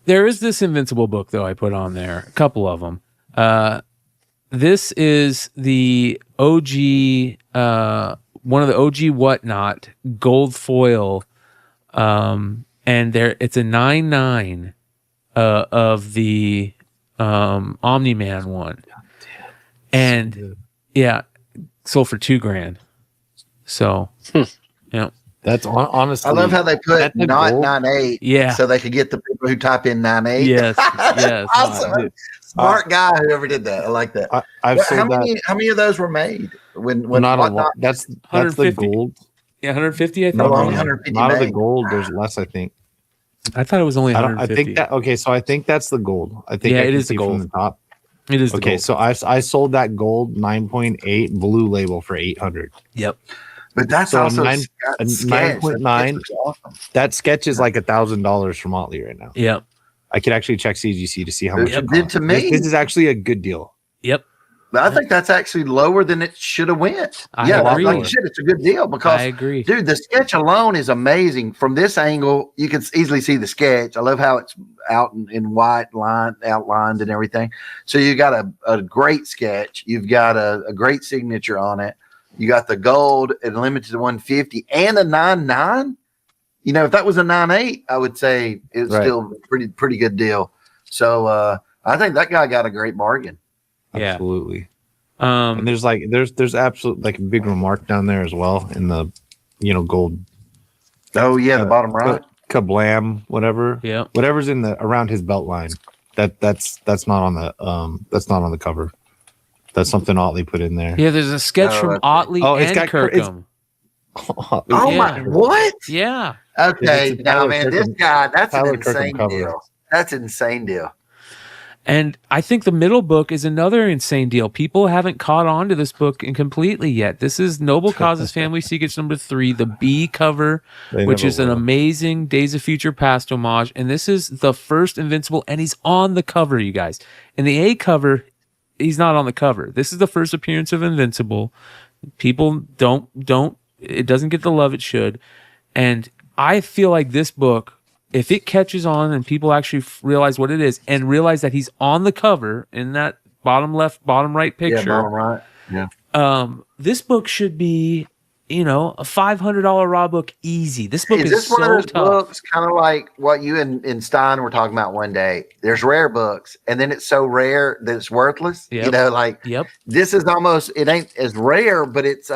There is this Invincible book, though, I put on there. A couple of them. This is the OG, one of the OG Whatnot gold foil. And it's a 9.9 of the Omni-Man one. And yeah, sold for $2,000. So, yeah. That's honestly. I love how they put not 9.8, yeah, so they could get the people who type in 9.8. Yes, yes. Awesome. Smart guy, whoever did that. I like that. How many of those were made? When not a lot. That's the gold. Yeah, 150. I think. No, only 150. Not of the gold. There's less, I think. I thought it was only 150. I think that. Okay, so I think that's the gold. I think it is the gold. From the top. It is the okay. Gold. So I sold that gold 9.8 blue label for $800. Yep. But that's so also 9.9. Awesome. That sketch is like $1,000 from Motley right now. Yep. I could actually check CGC to see how much it did to me. This is actually a good deal. Yep. I think that's actually lower than it should have went. I agree. Like shit, it's a good deal because I agree. Dude, the sketch alone is amazing. From this angle, you can easily see the sketch. I love how it's out in white line, outlined and everything. So you got a great sketch. You've got a great signature on it. You got the gold and limited to 150 and a 9.9. You know, if that was a 9.8, I would say it's still a pretty good deal. So I think that guy got a great bargain. Yeah. Absolutely. And there's absolute like a big remark down there as well in the gold. Oh yeah, the bottom right. Kablam, whatever. Yeah. Whatever's in the around his belt line. That's not on the cover. That's something Otley put in there. Yeah, there's a sketch from Otley and Kirkham. My what? Yeah. Okay, now man, this guy, that's an insane deal. That's an insane deal. And I think the middle book is another insane deal. People haven't caught on to this book completely yet. This is Noble Causes Family Secrets #3, the B cover, which is an amazing Days of Future Past homage. And this is the first Invincible, and he's on the cover, you guys. In the A cover, he's not on the cover. This is the first appearance of Invincible. People it doesn't get the love it should. And I feel like this book, if it catches on and people actually realize what it is and realize that he's on the cover in that bottom left, bottom right picture. Yeah, bottom right. Yeah. This book should be, a $500 raw book easy. This book is one so of those tough. books, kind of like what you and Stein were talking about one day. There's rare books, and then it's so rare that it's worthless. Yep. This is almost, it ain't as rare, but it's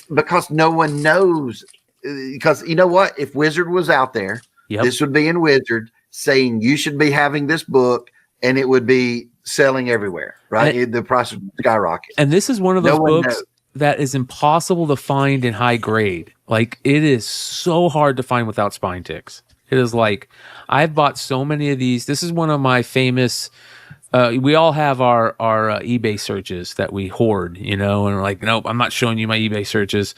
because no one knows. Because you know what? If Wizard was out there, this would be in Wizard saying you should be having this book, and it would be selling everywhere, right? The price would skyrocket. And this is one of those books that is impossible to find in high grade. Like, it is so hard to find without spine ticks. It is like, I've bought so many of these. This is one of my famous, we all have our eBay searches that we hoard, and we're like, nope, I'm not showing you my eBay searches.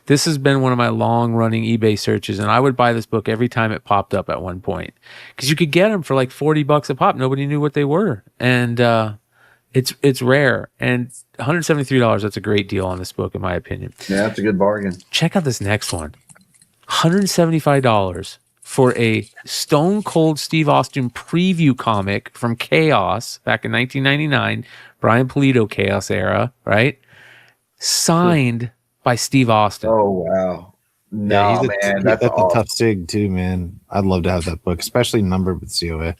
This has been one of my long running eBay searches. And I would buy this book every time it popped up at one point, because you could get them for like $40 a pop. Nobody knew what they were. And, it's rare, and $173. That's a great deal on this book, in my opinion. Yeah, that's a good bargain. Check out this next one, $175 for a Stone Cold Steve Austin preview comic from Chaos back in 1999, Brian Pulido Chaos era, right? Signed by Steve Austin. Oh wow! No, man, that's a tough sig too, man. I'd love to have that book, especially numbered with COA.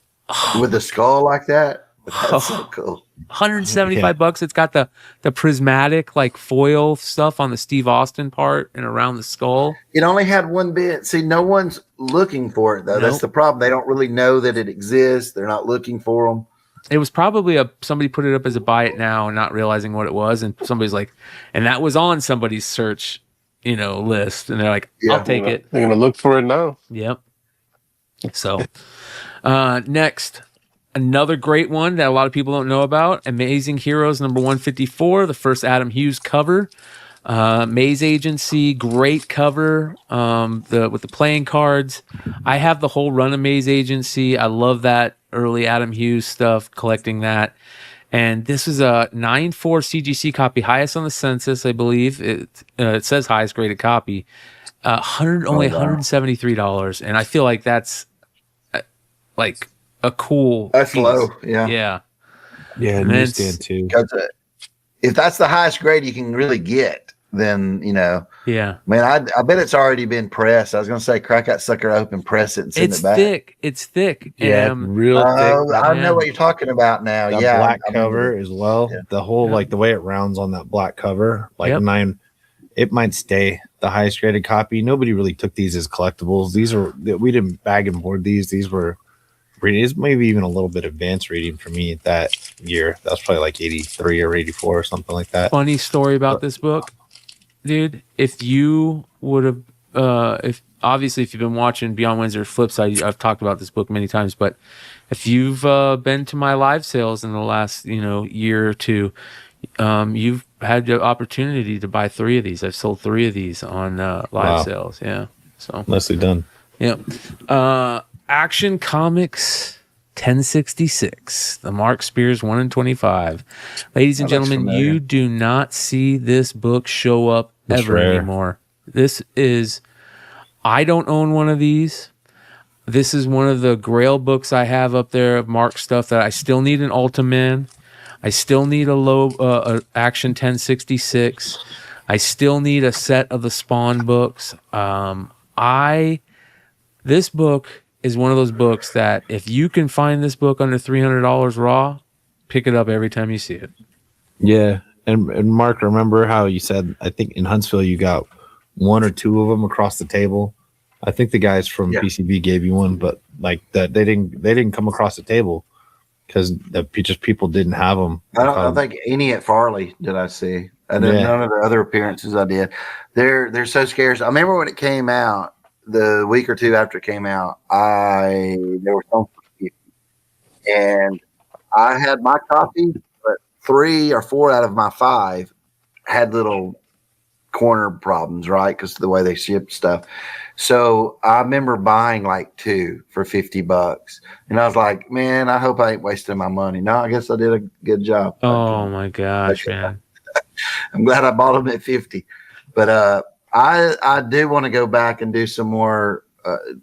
With a skull like that. That's so cool. $175. It's got the prismatic like foil stuff on the Steve Austin part and around the skull. It only had one bit. See, no one's looking for it though. Nope. That's the problem. They don't really know that it exists. They're not looking for them. It was probably somebody put it up as a buy it now and not realizing what it was, and somebody's like, and that was on somebody's search, list, and they're like, I'll take it. They're gonna look for it now. Yep. So, next. Another great one that a lot of people don't know about, Amazing Heroes #154, the first Adam Hughes cover. Maze Agency, great cover with the playing cards. I have the whole run of Maze Agency. I love that early Adam Hughes stuff, collecting that. And this is a 9.4 CGC copy, highest on the census, I believe. It says highest graded copy. $173. And I feel like that's like a cool. That's piece. low. Yeah. Yeah. Yeah, And newsstand too. Because if that's the highest grade you can really get, then Yeah. Man, I bet it's already been pressed. I was gonna say, crack that sucker open, press it, and send It's it back. thick. It's thick. Yeah, real thick. I know what you're talking about now. That Yeah, black I remember cover as well. Yeah. The whole Yeah. like the way it rounds on that black cover, like Yep. 9. It might stay the highest graded copy. Nobody really took these as collectibles. We didn't bag and board these. These were readings, maybe even a little bit advanced reading for me that year. That was probably like 83 or 84 or something like that. Funny story about this book, dude. If you would have, if you've been watching Beyond Windsor's Flipside, I've talked about this book many times. But if you've been to my live sales in the last year or two, you've had the opportunity to buy 3 of these. I've sold 3 of these on live sales. Yeah, so Nicely done. yeah. Action Comics 1066, the Mark Spears 1 in 25. Ladies and gentlemen, familiar. you do not see this book show up It's ever rare. anymore. I don't own one of these. This is one of the Grail books I have up there of Mark stuff that I still need an Ultiman. I still need a Action 1066. I still need a set of the Spawn books. This book is one of those books that if you can find this book under $300 raw, pick it up every time you see it. Yeah. And Mark, remember how you said, I think in Huntsville, you got 1 or 2 of them across the table. I think the guys from PCB gave you one, but like that, they didn't come across the table because just people didn't have them. I don't think any at Farley did I see. And then none of the other appearances I did. They're so scarce. I remember when it came out, the week or 2 after it came out, there were some, and I had my copy, but 3 or 4 out of my 5 had little corner problems, right? Because of the way they ship stuff. So I remember buying like 2 for $50, and I was like, man, I hope I ain't wasting my money. No, I guess I did a good job. Oh my gosh, man. I'm glad I bought them at 50, but I do want to go back and do some more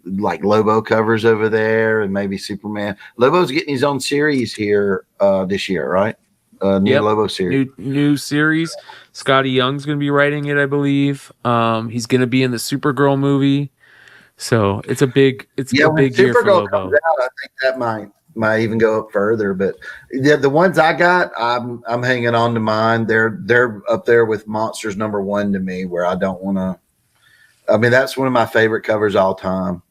like Lobo covers over there, and maybe Superman. Lobo's getting his own series here this year, right? New Lobo series. New series. Scotty Young's going to be writing it, I believe. He's going to be in the Supergirl movie. So it's a big year for Supergirl Lobo. comes out, I think that might even go up further. But the ones I got, I'm hanging on to mine. They're up there with Monsters #1 to me, where I don't want to. I mean, that's one of my favorite covers all time.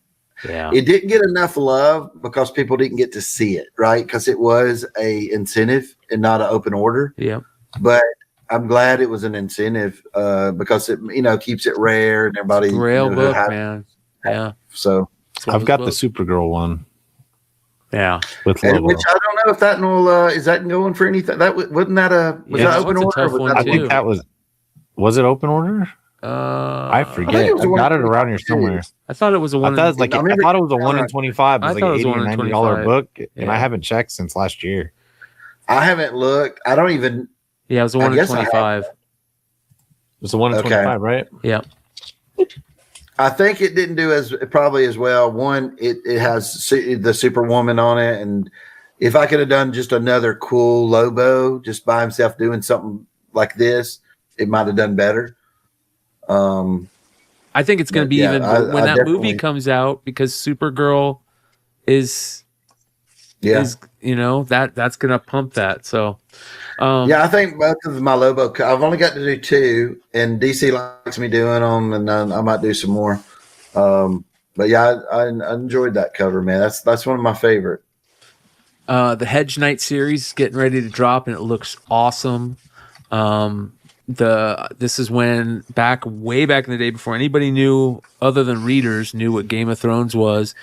Yeah, it didn't get enough love because people didn't get to see it, right? Because it was a incentive and not an open order. Yeah, but I'm glad it was an incentive because it keeps it rare and everybody. Grail book, man. Yeah. So I've got the Supergirl one. Yeah, with Lobo. Which I don't know if that will is that going for anything. That wasn't that that open order? I think that was it open order. I forget. I got it around here somewhere. I thought it was a one. I thought it was a 1 in 25. It was like an $80 or $90 book, and I haven't checked since last year. I haven't looked. I don't even. Yeah, it was a 1 in 25. It was a 1 in 25, right? Yeah. I think it didn't do probably as well. One, it has the Superwoman on it, and if I could have done just another cool Lobo just by himself doing something like this, it might have done better. I think it's going to be when that movie comes out, because Supergirl is that's going to pump that. So I think both of my Lobo, I've only got to do 2, and DC likes me doing them, and I might do some more. But yeah, I enjoyed that cover, man. That's one of my favorite. The Hedge Knight series is getting ready to drop, and it looks awesome. This is when way back in the day, before anybody knew, other than readers, knew what Game of Thrones was.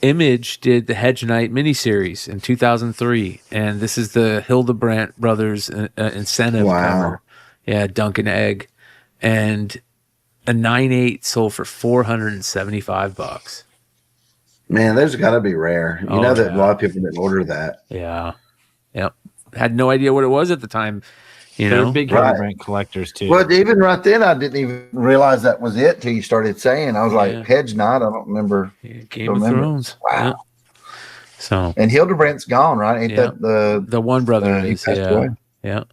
Image did the Hedge Knight miniseries in 2003, and this is the Hildebrandt brothers incentive cover. Yeah, Duncan Egg, and a 9/8 sold for $475. Man, those got to be rare. You know that a lot of people didn't order that. Yeah, yep. Had no idea what it was at the time. They're big Hildebrandt collectors too. Well, even right then, I didn't even realize that was it till you started saying. I was like, Hedge Knight. I don't remember. Game of Thrones. Wow. So and Hildebrandt's gone, right? Ain't that the one brother is? Yeah.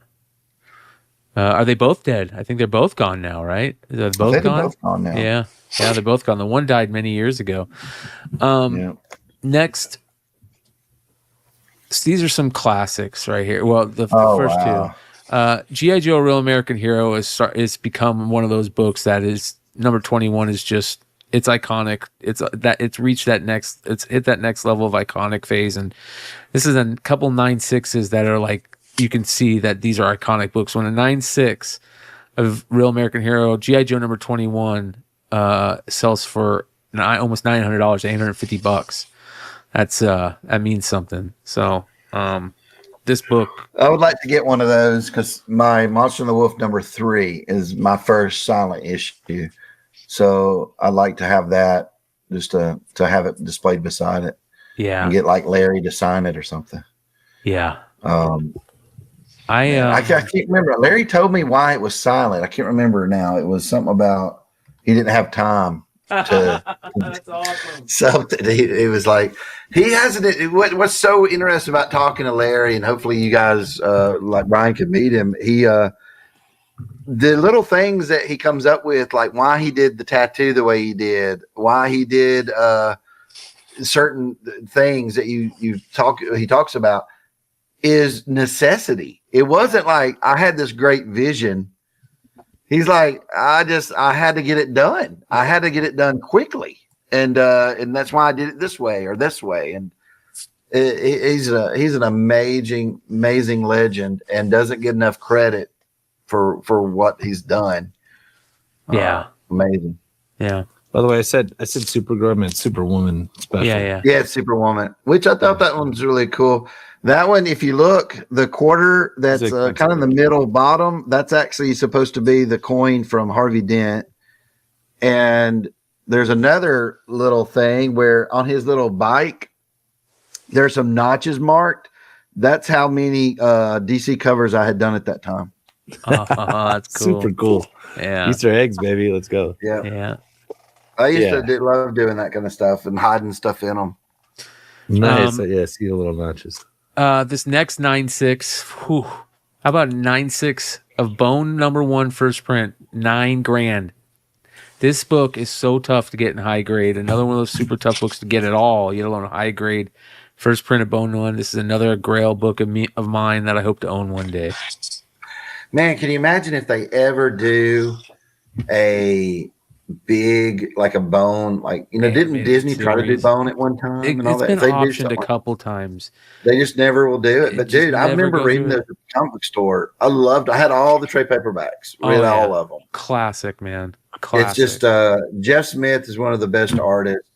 Are they both dead? I think they're both gone now, right? They're both gone. They're both gone now. Yeah, they're both gone. The one died many years ago. Next, these are some classics right here. Well, the first two. G.I. Joe: Real American Hero is become one of those books that is number 21. Is just it's iconic. It's reached that next. It's hit that next level of iconic phase, and this is a couple 9.6s that are like. You can see that these are iconic books. When a 9.6 of Real American Hero, G.I. Joe number 21 sells for almost $900, $850. That means something. So this book, I would like to get one of those because my Monster and the Wolf number 3 is my first silent issue. So I'd like to have that just to have it displayed beside it. Yeah, and get like Larry to sign it or something. Yeah. I can't remember. Larry told me why it was silent. I can't remember now. It was something about he didn't have time to. That's awesome. Something. It was like he hasn't. What's so interesting about talking to Larry, and hopefully you guys like Brian can meet him. The little things that he comes up with, like why he did the tattoo the way he did, why he did certain things that he talks about. Is necessity. It wasn't like I had this great vision. He's like, I had to get it done. I had to get it done quickly, and that's why I did it this way or this way. And he's an amazing legend, and doesn't get enough credit for what he's done. Yeah, amazing. Yeah. By the way, I said Supergirl, I meant Superwoman special. Yeah, Superwoman, which I thought that one was really cool. That one, if you look, the quarter that's kind of in the middle bottom, that's actually supposed to be the coin from Harvey Dent. And there's another little thing where on his little bike, there's some notches marked. That's how many DC covers I had done at that time. That's cool. Super cool. Yeah. Easter eggs, baby. Let's go. Yeah. I used to love doing that kind of stuff and hiding stuff in them. Nice. See the little notches. This next 9.6, how about 9.6 of Bone number 1 first print, $9,000. This book is so tough to get in high grade. Another one of those super tough books to get at all, let alone high grade. First print of Bone 1. This is another Grail book of mine that I hope to own one day. Man, can you imagine if they ever do a big, like a Bone, like, didn't Disney try to do Bone at one time? It's been optioned a couple times. They just never will do it. But dude, I remember reading those at the comic book store. I had all the trade paperbacks, read all of them. Classic, man. Classic. It's just Jeff Smith is one of the best artists.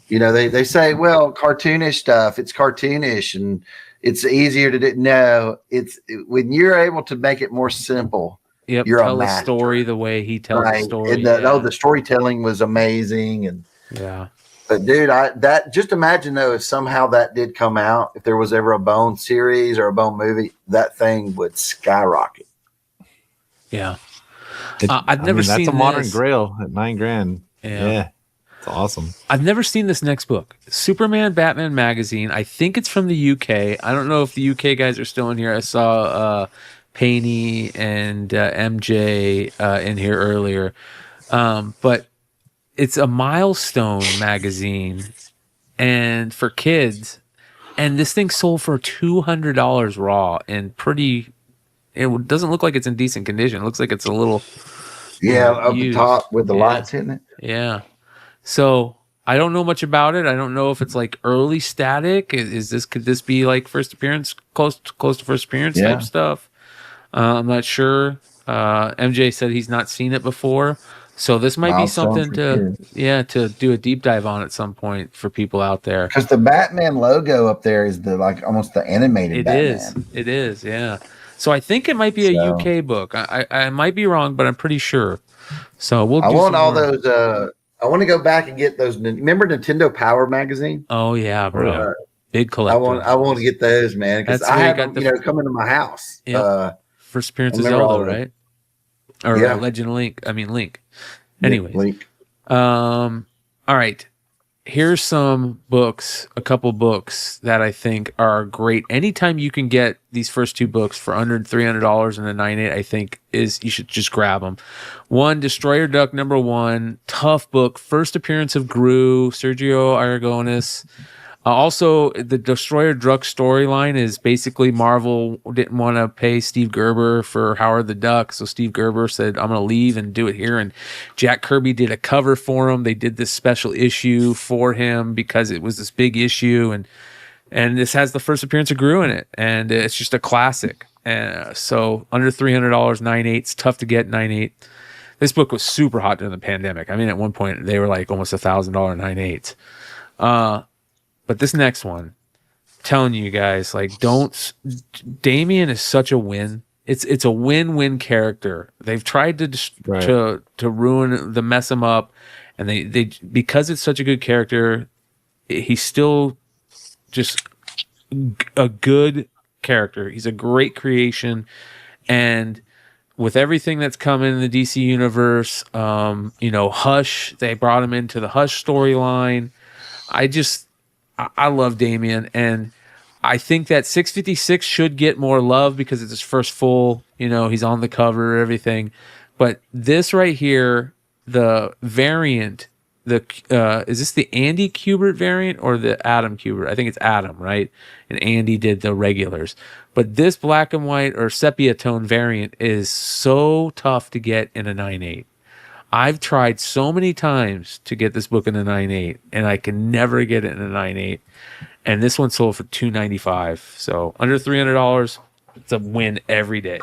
They say, well, cartoonish stuff, it's cartoonish and it's easier to do. No, it's when you're able to make it more simple. Yep, tell a story the way he tells the story. And the storytelling was amazing, and But dude, just imagine though if somehow that did come out, if there was ever a Bone series or a Bone movie, that thing would skyrocket. Yeah, I've never seen. That's a modern Grail at $9,000. Yeah, it's awesome. I've never seen this next book, Superman Batman magazine. I think it's from the UK. I don't know if the UK guys are still in here. I saw Paney and MJ in here earlier, but it's a milestone magazine and for kids, and this thing sold for $200 raw and it doesn't look like it's in decent condition. It looks like it's a little up the top with the lights hitting it. So I don't know much about it. I don't know if it's like early static. Could this be like first appearance, close to first appearance type stuff? I'm not sure. MJ said he's not seen it before, so this might be something to do a deep dive on at some point for people out there. Because the Batman logo up there is almost the animated. It is. Yeah. So I think it might be a UK book. I might be wrong, but I'm pretty sure. So we'll. I want all those. I want to go back and get those. Remember Nintendo Power magazine? Oh yeah, bro. Big collector. I want to get those, man, because I have them, coming to my house. Yep. First appearance of Zelda, right? Or Legend of Link. I mean Link. Anyways. Link. All right. here's some books, a couple books that I think are great. Anytime you can get these first two books for under $300 in a 9.8, I think you should just grab them. One, Destroyer Duck #1, tough book. First appearance of Gru, Sergio Aragonis. Also, the Destroyer Duck storyline is basically Marvel didn't want to pay Steve Gerber for Howard the Duck, so Steve Gerber said, I'm going to leave and do it here. And Jack Kirby did a cover for him. They did this special issue for him because it was this big issue, and this has the first appearance of Gru in it, and it's just a classic. So under $300, 9.8. It's tough to get 9.8. This book was super hot during the pandemic. I mean, at one point they were like almost $1,000 9.8. But this next one, I'm telling you guys, like, Damian is such a win. It's a win-win character. They've tried to ruin, mess him up, and they because it's such a good character, he's still just a good character. He's a great creation, and with everything that's coming in the DC universe, Hush, they brought him into the Hush storyline. I love Damian, and I think that 656 should get more love because it's his first full, he's on the cover, everything. But this right here, the variant, is this the Andy Kubert variant or the Adam Kubert? I think it's Adam, right? And Andy did the regulars. But this black and white or sepia tone variant is so tough to get in a 9.8. I've tried so many times to get this book in a 9.8, and I can never get it in a 9.8. And this one sold for $295. So under $300, it's a win every day.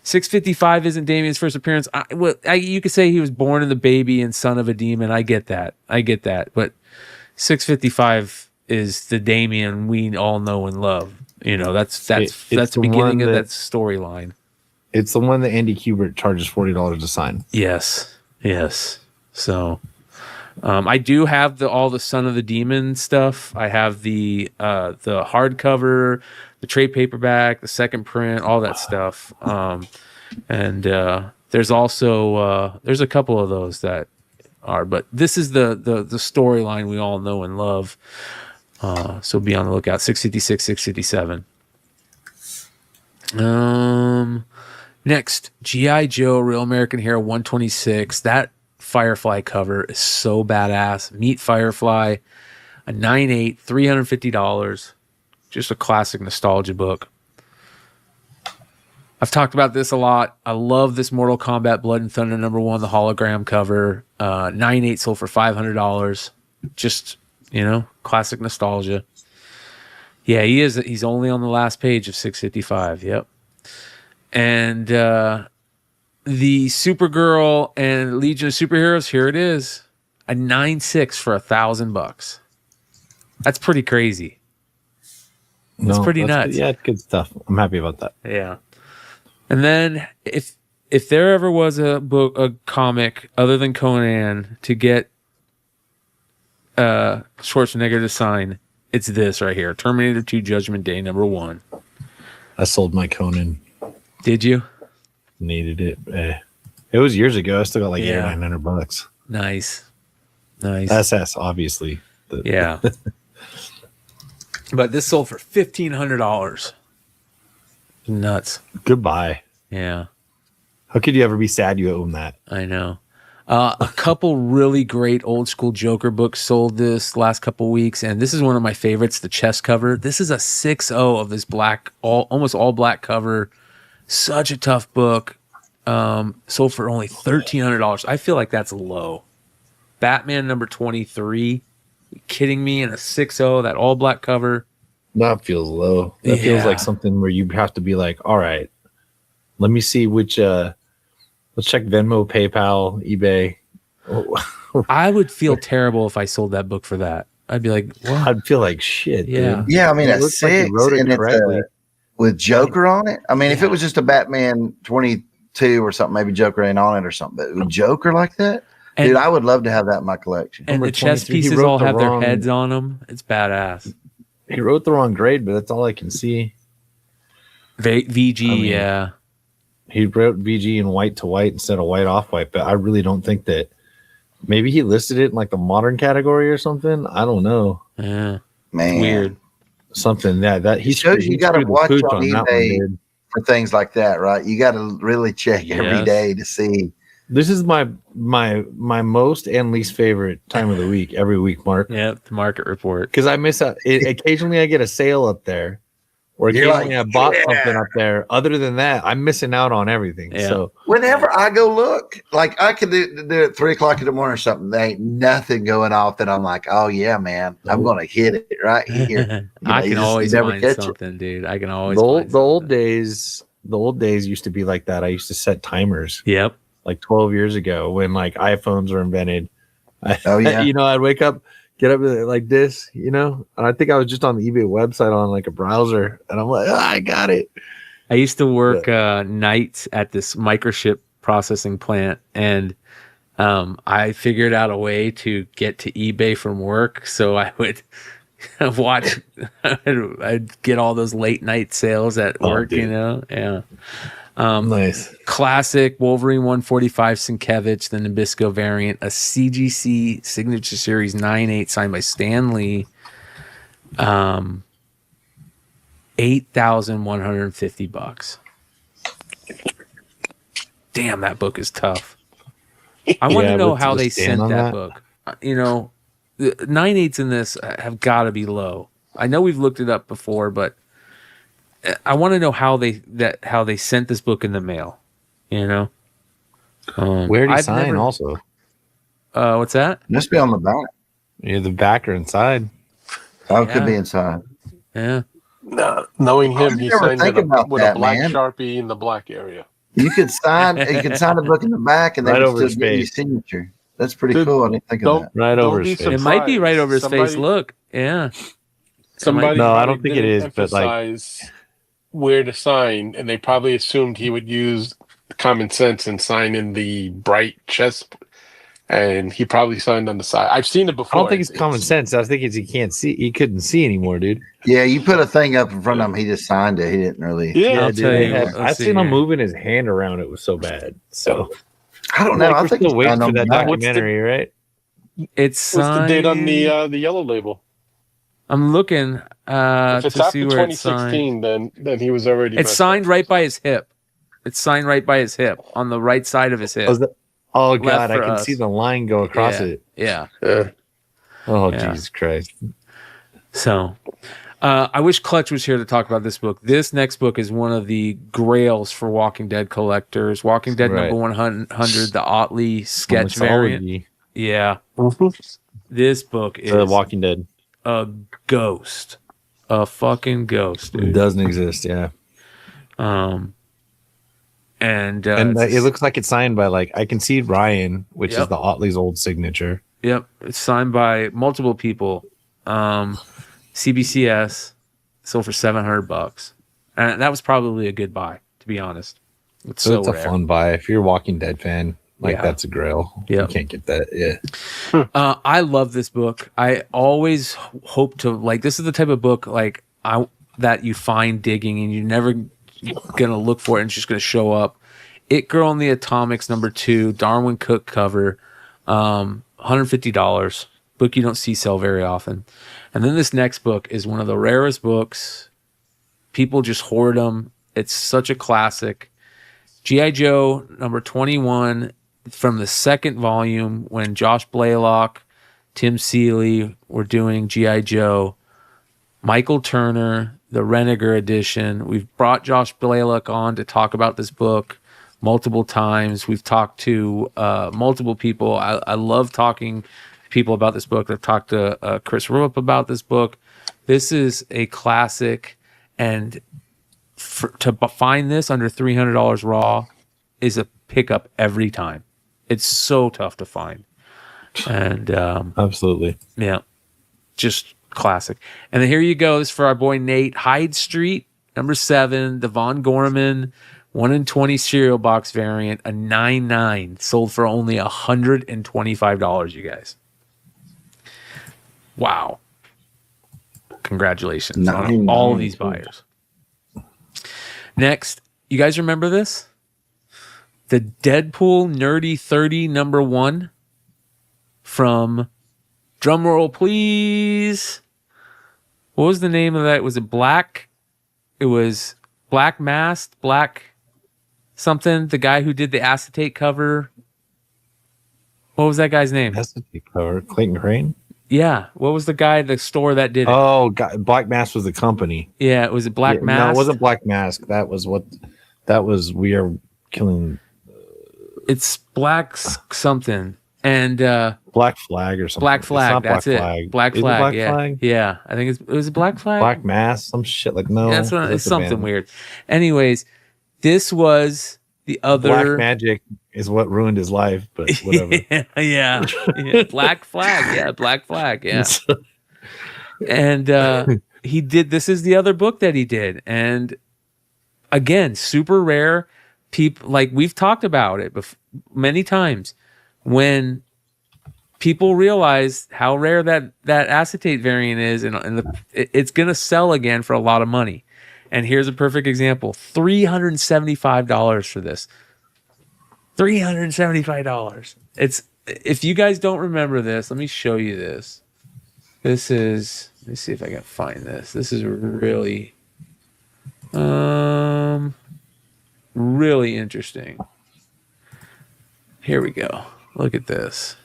655 isn't Damian's first appearance. You could say he was born in the baby and son of a demon. I get that. But 655 is the Damian we all know and love. That's the beginning of that storyline. It's the one that Andy Kubert charges $40 to sign. Yes. So, I do have all the Son of the Demon stuff. I have the hardcover, the trade paperback, the second print, all that stuff. And there's also there's a couple of those that are, but this is the storyline we all know and love. So be on the lookout. 656, 657. Next, G.I. Joe, Real American Hero 126. That Firefly cover is so badass. Meet Firefly, a 9.8, $350. Just a classic nostalgia book. I've talked about this a lot. I love this Mortal Kombat Blood and Thunder #1, the hologram cover. 9.8 sold for $500. Just, classic nostalgia. Yeah, he is. He's only on the last page of 655. Yep. And the Supergirl and Legion of Superheroes, here it is, a 9.6 for $1,000. That's pretty crazy. That's pretty nuts. Yeah, good stuff. I'm happy about that. Yeah. And then if there ever was a comic other than Conan to get Schwarzenegger to sign, it's this right here, Terminator 2 Judgment Day #1. I sold my Conan. Did you? Needed it. It was years ago. I still got like $800 or $900. Nice. SS, obviously. Yeah. But this sold for $1,500. Nuts. Goodbye. Yeah. How could you ever be sad you own that? I know. A couple really great old school Joker books sold this last couple weeks, and this is one of my favorites, the chest cover. This is a 6.0 of this black, almost all black cover. Such a tough book. Sold for only $1,300. I feel like that's low. Batman #23. You kidding me? In a 6.0, that all black cover. That feels low. That feels like something where you have to be like, all right, let me see which let's check Venmo, PayPal, eBay. I would feel terrible if I sold that book for that. I'd be like, what? I'd feel like shit. Yeah. Dude. Yeah, I mean, It at looks like 6, you wrote it and correctly. it's with Joker on it. I mean, if it was just a Batman 22 or something, maybe Joker ain't on it or something. But with Joker like that, And- dude, I would love to have that in my collection. And Number the chess 23, he pieces wrote all the have their wrong- heads on them. It's badass. He wrote the wrong grade, but that's all I can see. VG, I mean, yeah. He wrote VG in white to white instead of white off white, but I really don't think that Maybe he listed it in like the modern category or something. I don't know. Yeah, Man, weird. Something that he shows you got to watch on that eBay one, for things like that, right? You got to really check every day to see. This is my most and least favorite time of the week every week, Mark. Yeah, the market report. Because I miss out. Occasionally I get a sale up there, or occasionally I bought something up there. Other than that, I'm missing out on everything. Yeah. So whenever I go look, like I could do it 3:00 in the morning or something. There ain't nothing going off that I'm like, oh yeah, man, I'm gonna hit it right here. I can always find something, dude. I can always. The old days used to be like that. I used to set timers. Yep. Like 12 years ago when like iPhones were invented. Oh yeah. I'd wake up, get up like this, and I think I was just on the eBay website on like a browser, and I'm like, I got it. I used to work nights at this microchip processing plant, and I figured out a way to get to eBay from work. So I would watch, I'd get all those late night sales at work, dude. Yeah. Nice. Classic Wolverine 145 Sienkiewicz, the Nabisco variant, a CGC Signature Series 9.8 signed by Stan Lee. $8,150. Damn, that book is tough. I want to know how they sent that book. The 9.8s in this have got to be low. I know we've looked it up before, but I want to know how they sent this book in the mail. Where did he sign? Also, what's that? Must be on the back. Yeah, the back or inside. Oh, it could be inside. Yeah. No, knowing him, he signed it with a black Sharpie in the black area. You could sign. You could sign the book in the back, and then over his still get your signature. That's pretty cool. I didn't think of that. Right over his face. It might be right over his face. Look, yeah. No, I don't think it is. But like, where to sign, and they probably assumed he would use common sense and sign in the bright chest, and he probably signed on the side. I've seen it before. I don't think it's common sense. I think it's he can't see. He couldn't see anymore, dude. Yeah, you put a thing up in front of him. He just signed it. He didn't really. Yeah, dude. I seen him moving his hand around. It was so bad. So I don't know. Like, I think we're still waiting for that documentary, right? It's signed. What's the date on the yellow label? I'm looking if it's to after see where 2016, then he was already. It's signed right by his hip. It's signed right by his hip on the right side of his hip. Oh God, I can see the line go across it. Yeah. Oh Jesus Christ. So, I wish Clutch was here to talk about this book. This next book is one of the grails for Walking Dead collectors. Walking Dead number 100, the Otley sketch variant. Yeah. This book is Walking Dead. A ghost. A fucking ghost, dude. It doesn't exist, yeah. And it looks like it's signed by I can see Ryan, which is the Otley's old signature. Yep. It's signed by multiple people. CBCS sold for $700. And that was probably a good buy, to be honest. It's a fun buy. If you're a Walking Dead fan, that's a grail. Yeah. You can't get that. Yeah. I love this book. I always hope to this is the type of book that you find digging and you're never gonna look for it and it's just gonna show up. It Girl and the Atomics #2, Darwin Cook cover, $150. Book you don't see sell very often. And then this next book is one of the rarest books. People just hoard them. It's such a classic. G.I. Joe #21 from the second volume when Josh Blaylock, Tim Seeley were doing G.I. Joe. Michael Turner, the Renegar edition. We've brought Josh Blaylock on to talk about this book multiple times. We've talked to multiple people. I love talking to people about this book. I've talked to Chris Rupp about this book. This is a classic, and to find this under $300 raw is a pickup every time. It's so tough to find. And absolutely. Yeah. Just classic. And then here you go. This is for our boy Nate. Hyde Street, #7, the Von Gorman 1 in 20 cereal box variant, a 9.9, sold for only $125, you guys. Wow. Congratulations on all of these buyers. Next, you guys remember this? The Deadpool Nerdy 30 #1. from, drumroll please. What was the name of that? Was it Black? It was Black Masked, Black something. The guy who did the Acetate cover. What was that guy's name? Acetate cover. Clayton Crane? Yeah. What was the store that did it? Oh, Black Mask was the company. Yeah. Was it Black Mask? No, it wasn't Black Mask. That was We Are Killing. It's Black something. And Black Flag or something. Black Flag. That's it. Flag. Black Is Flag. Black Yeah. Flag? Yeah. I think it was Black Flag. Black Mask, some shit like no. That's what, it's a something band. weird. Anyways, this was the other Black Magic is what ruined his life, but whatever. yeah. Black Flag. Yeah, Black Flag. Yeah. And he did. This is the other book that he did, and again, super rare. People, like we've talked about it many times, when people realize how rare that acetate variant is, and it's going to sell again for a lot of money. And here's a perfect example: $375 for this. $375. It's, if you guys don't remember this, let me show you this. This is, let me see if I can find this. This is really, really interesting. Here we go. Look at this.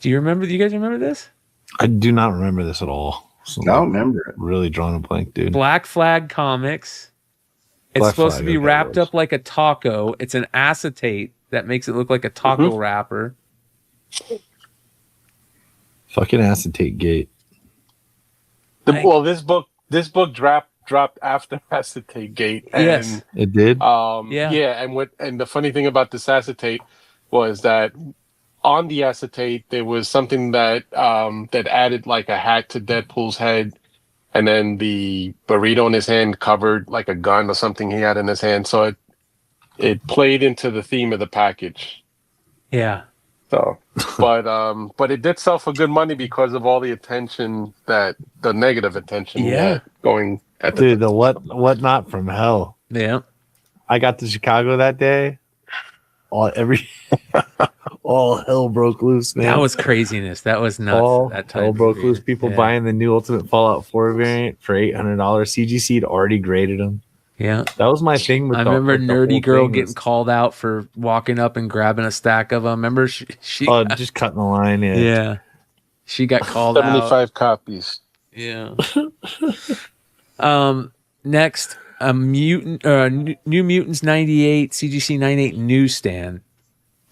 Do you guys remember this? I do not remember this at all. So I don't remember it. Really drawing a blank, dude. Black Flag Comics. It's Black supposed Flag, to be okay, wrapped was. up like a taco. It's an acetate that makes it look like a taco wrapper. Fucking acetate gate. This book dropped after Acetate Gate. And, Yes. It did? Yeah, and the funny thing about this acetate was that on the acetate there was something that that added like a hat to Deadpool's head, and then the burrito in his hand covered like a gun or something he had in his hand. So it played into the theme of the package. Yeah. So, but it did sell for good money because of all the attention the negative attention going at Dude, the what not from hell. Yeah. I got to Chicago that day. All hell broke loose, man. That was craziness. That was nuts. All that type hell broke of loose. People buying the new Ultimate Fallout 4 variant for $800. CGC had already graded them. Yeah. That was my thing with I remember nerdy girl getting called out for walking up and grabbing a stack of them. Remember she just cutting the line. Yeah. She got called 75 out. copies. Yeah. Next, a New Mutants 98 CGC 98 newsstand,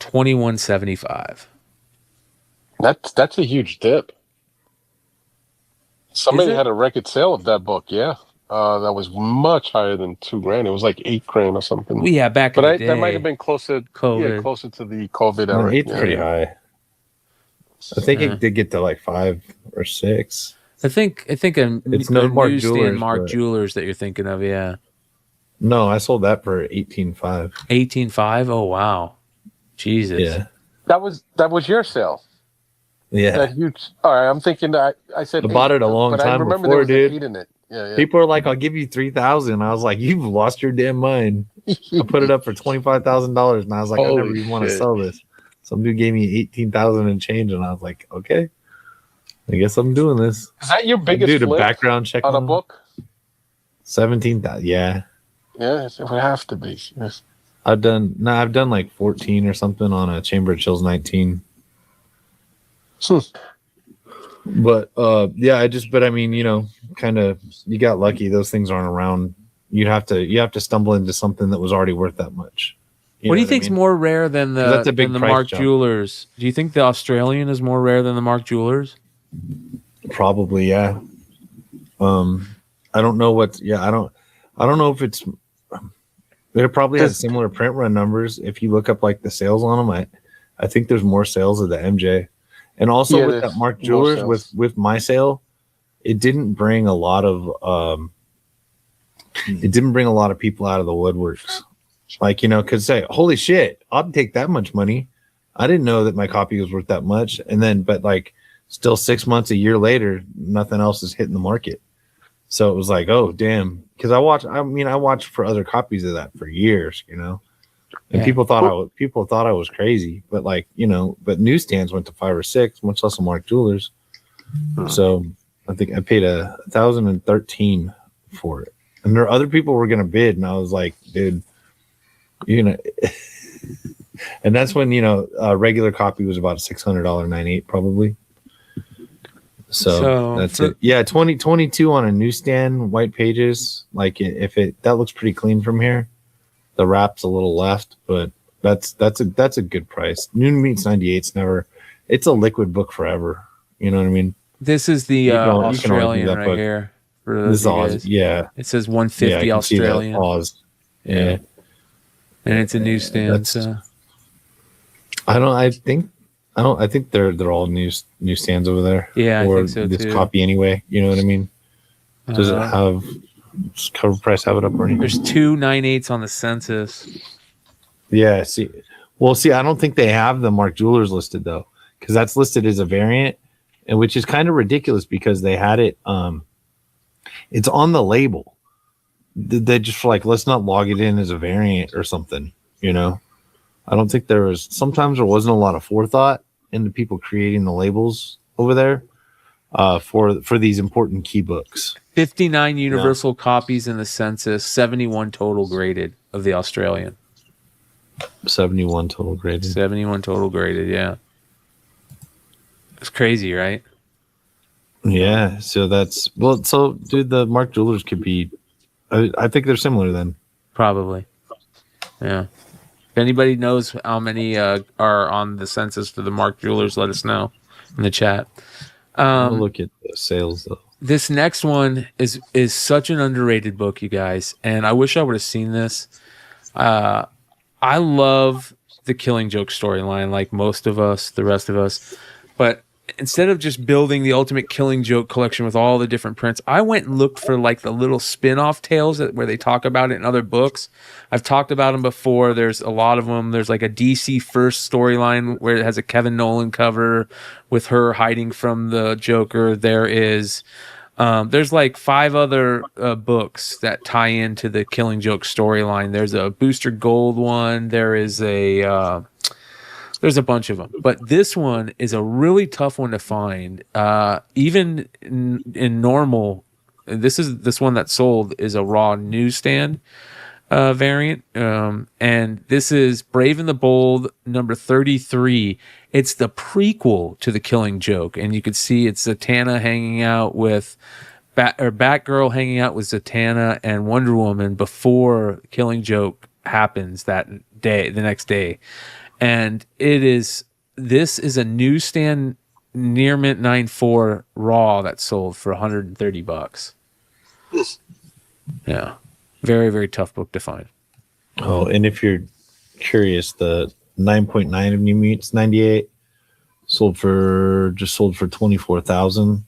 $21.75. That's a huge dip. Somebody had a record sale of that book. Yeah, that was much higher than $2,000. It was like $8,000 or something. Well, yeah, back in the day. That might have been closer. COVID. Yeah, closer to the COVID era. It's pretty high. I think it did get to like 5 or 6. I think It's no Mark newsstand Jewelers, Mark but- Jewelers that you're thinking of. Yeah. No, I sold that for $18,500. 18.5. Oh wow, Jesus. Yeah, That was your sale. yeah. That huge. All right, I'm thinking that I said I bought it a long but I time remember before, there was dude. a heat in it. Yeah. People are like, "I'll give you $3,000." I was like, "You've lost your damn mind." I put it up for $25,000, and I was like, "I never Holy even want to shit. sell this." Some dude gave me $18,000 and change, and I was like, "Okay, I guess I'm doing this." Is that your biggest Dude, a flip background check on a them. book? 17,000. Yeah, Yeah, it would have to be. Yes. I've done like 14 or something on a Chamber of Chills 19. But yeah, but I mean, kind of, you got lucky. Those things aren't around. You have to stumble into something that was already worth that much. What do you think's more rare than the That's a big than the price Mark jump. Jewelers? Do you think the Australian is more rare than the Mark Jewelers? Probably, yeah. I don't know what. Yeah, I don't know if it's. It probably has similar print run numbers. If you look up like the sales on them, I think there's more sales of the MJ, and also Yeah, with there's that Mark more Jewelers sales. with my sale, it didn't bring a lot of people out of the woodworks. Like, could say, "Holy shit, I'd take that much money." I didn't know that my copy was worth that much, and then but like still 6 months, a year later, nothing else is hitting the market. So it was like, oh damn, because I watched for other copies of that for years, and people thought I was crazy, but but newsstands went to 5 or 6, much less a Mark Jewelers. So I think I paid $1,013 for it, and there other people were gonna bid, and I was like, dude, and that's when a regular copy was about $600 98 probably. So that's it. Yeah, 2022 on a newsstand, white pages. Like that looks pretty clean from here. The wrap's a little left, but that's a good price. New Mutants 98's never. It's a liquid book forever. You know what I mean? This is the Australian right book here. For this is Oz. Yeah, it says 150 Australian. Oz. Yeah, and it's a newsstand. So. I think they're all newsstands over there. Yeah, or I think so this too. copy anyway. You know what I mean? Does it have cover price? Have it up or anything? There's 2 9/8s on the census. Yeah. See, I don't think they have the Mark Jewelers listed though, because that's listed as a variant, and which is kind of ridiculous because they had it. It's on the label. They just like, let's not log it in as a variant or something. I don't think sometimes there wasn't a lot of forethought in the people creating the labels over there for these important key books. 59 universal copies in the census, 71 total graded of the Australian. 71 total graded. 71 total graded, yeah. It's crazy, right? Yeah, so dude, the Mark Jewelers could be, I think they're similar then. Probably. Yeah. If anybody knows how many are on the census for the Mark Jewelers, let us know in the chat. I'll look at the sales though. This next one is such an underrated book, you guys, and I wish I would have seen this. I love the Killing Joke storyline, like most of us, the rest of us, but instead of just building the ultimate Killing Joke collection with all the different prints, I went and looked for like the little spin-off tales where they talk about it in other books. I've talked about them before. There's a lot of them. There's like a DC First storyline where it has a Kevin Nolan cover with her hiding from the Joker. There's like 5 other books that tie into the Killing Joke storyline. There's a Booster Gold one. There's a bunch of them, but this one is a really tough one to find. Even in normal, this one that sold is a raw newsstand variant, and this is Brave and the Bold number 33. It's the prequel to the Killing Joke, and you can see it's Zatanna hanging out with Batgirl hanging out with Zatanna and Wonder Woman before Killing Joke happens that day, the next day. And this is a newsstand near mint 9.4 raw that sold for $130. Yeah. Very, very tough book to find. Oh, and if you're curious, the 9.9 of New Mutants 98 sold for $24,000.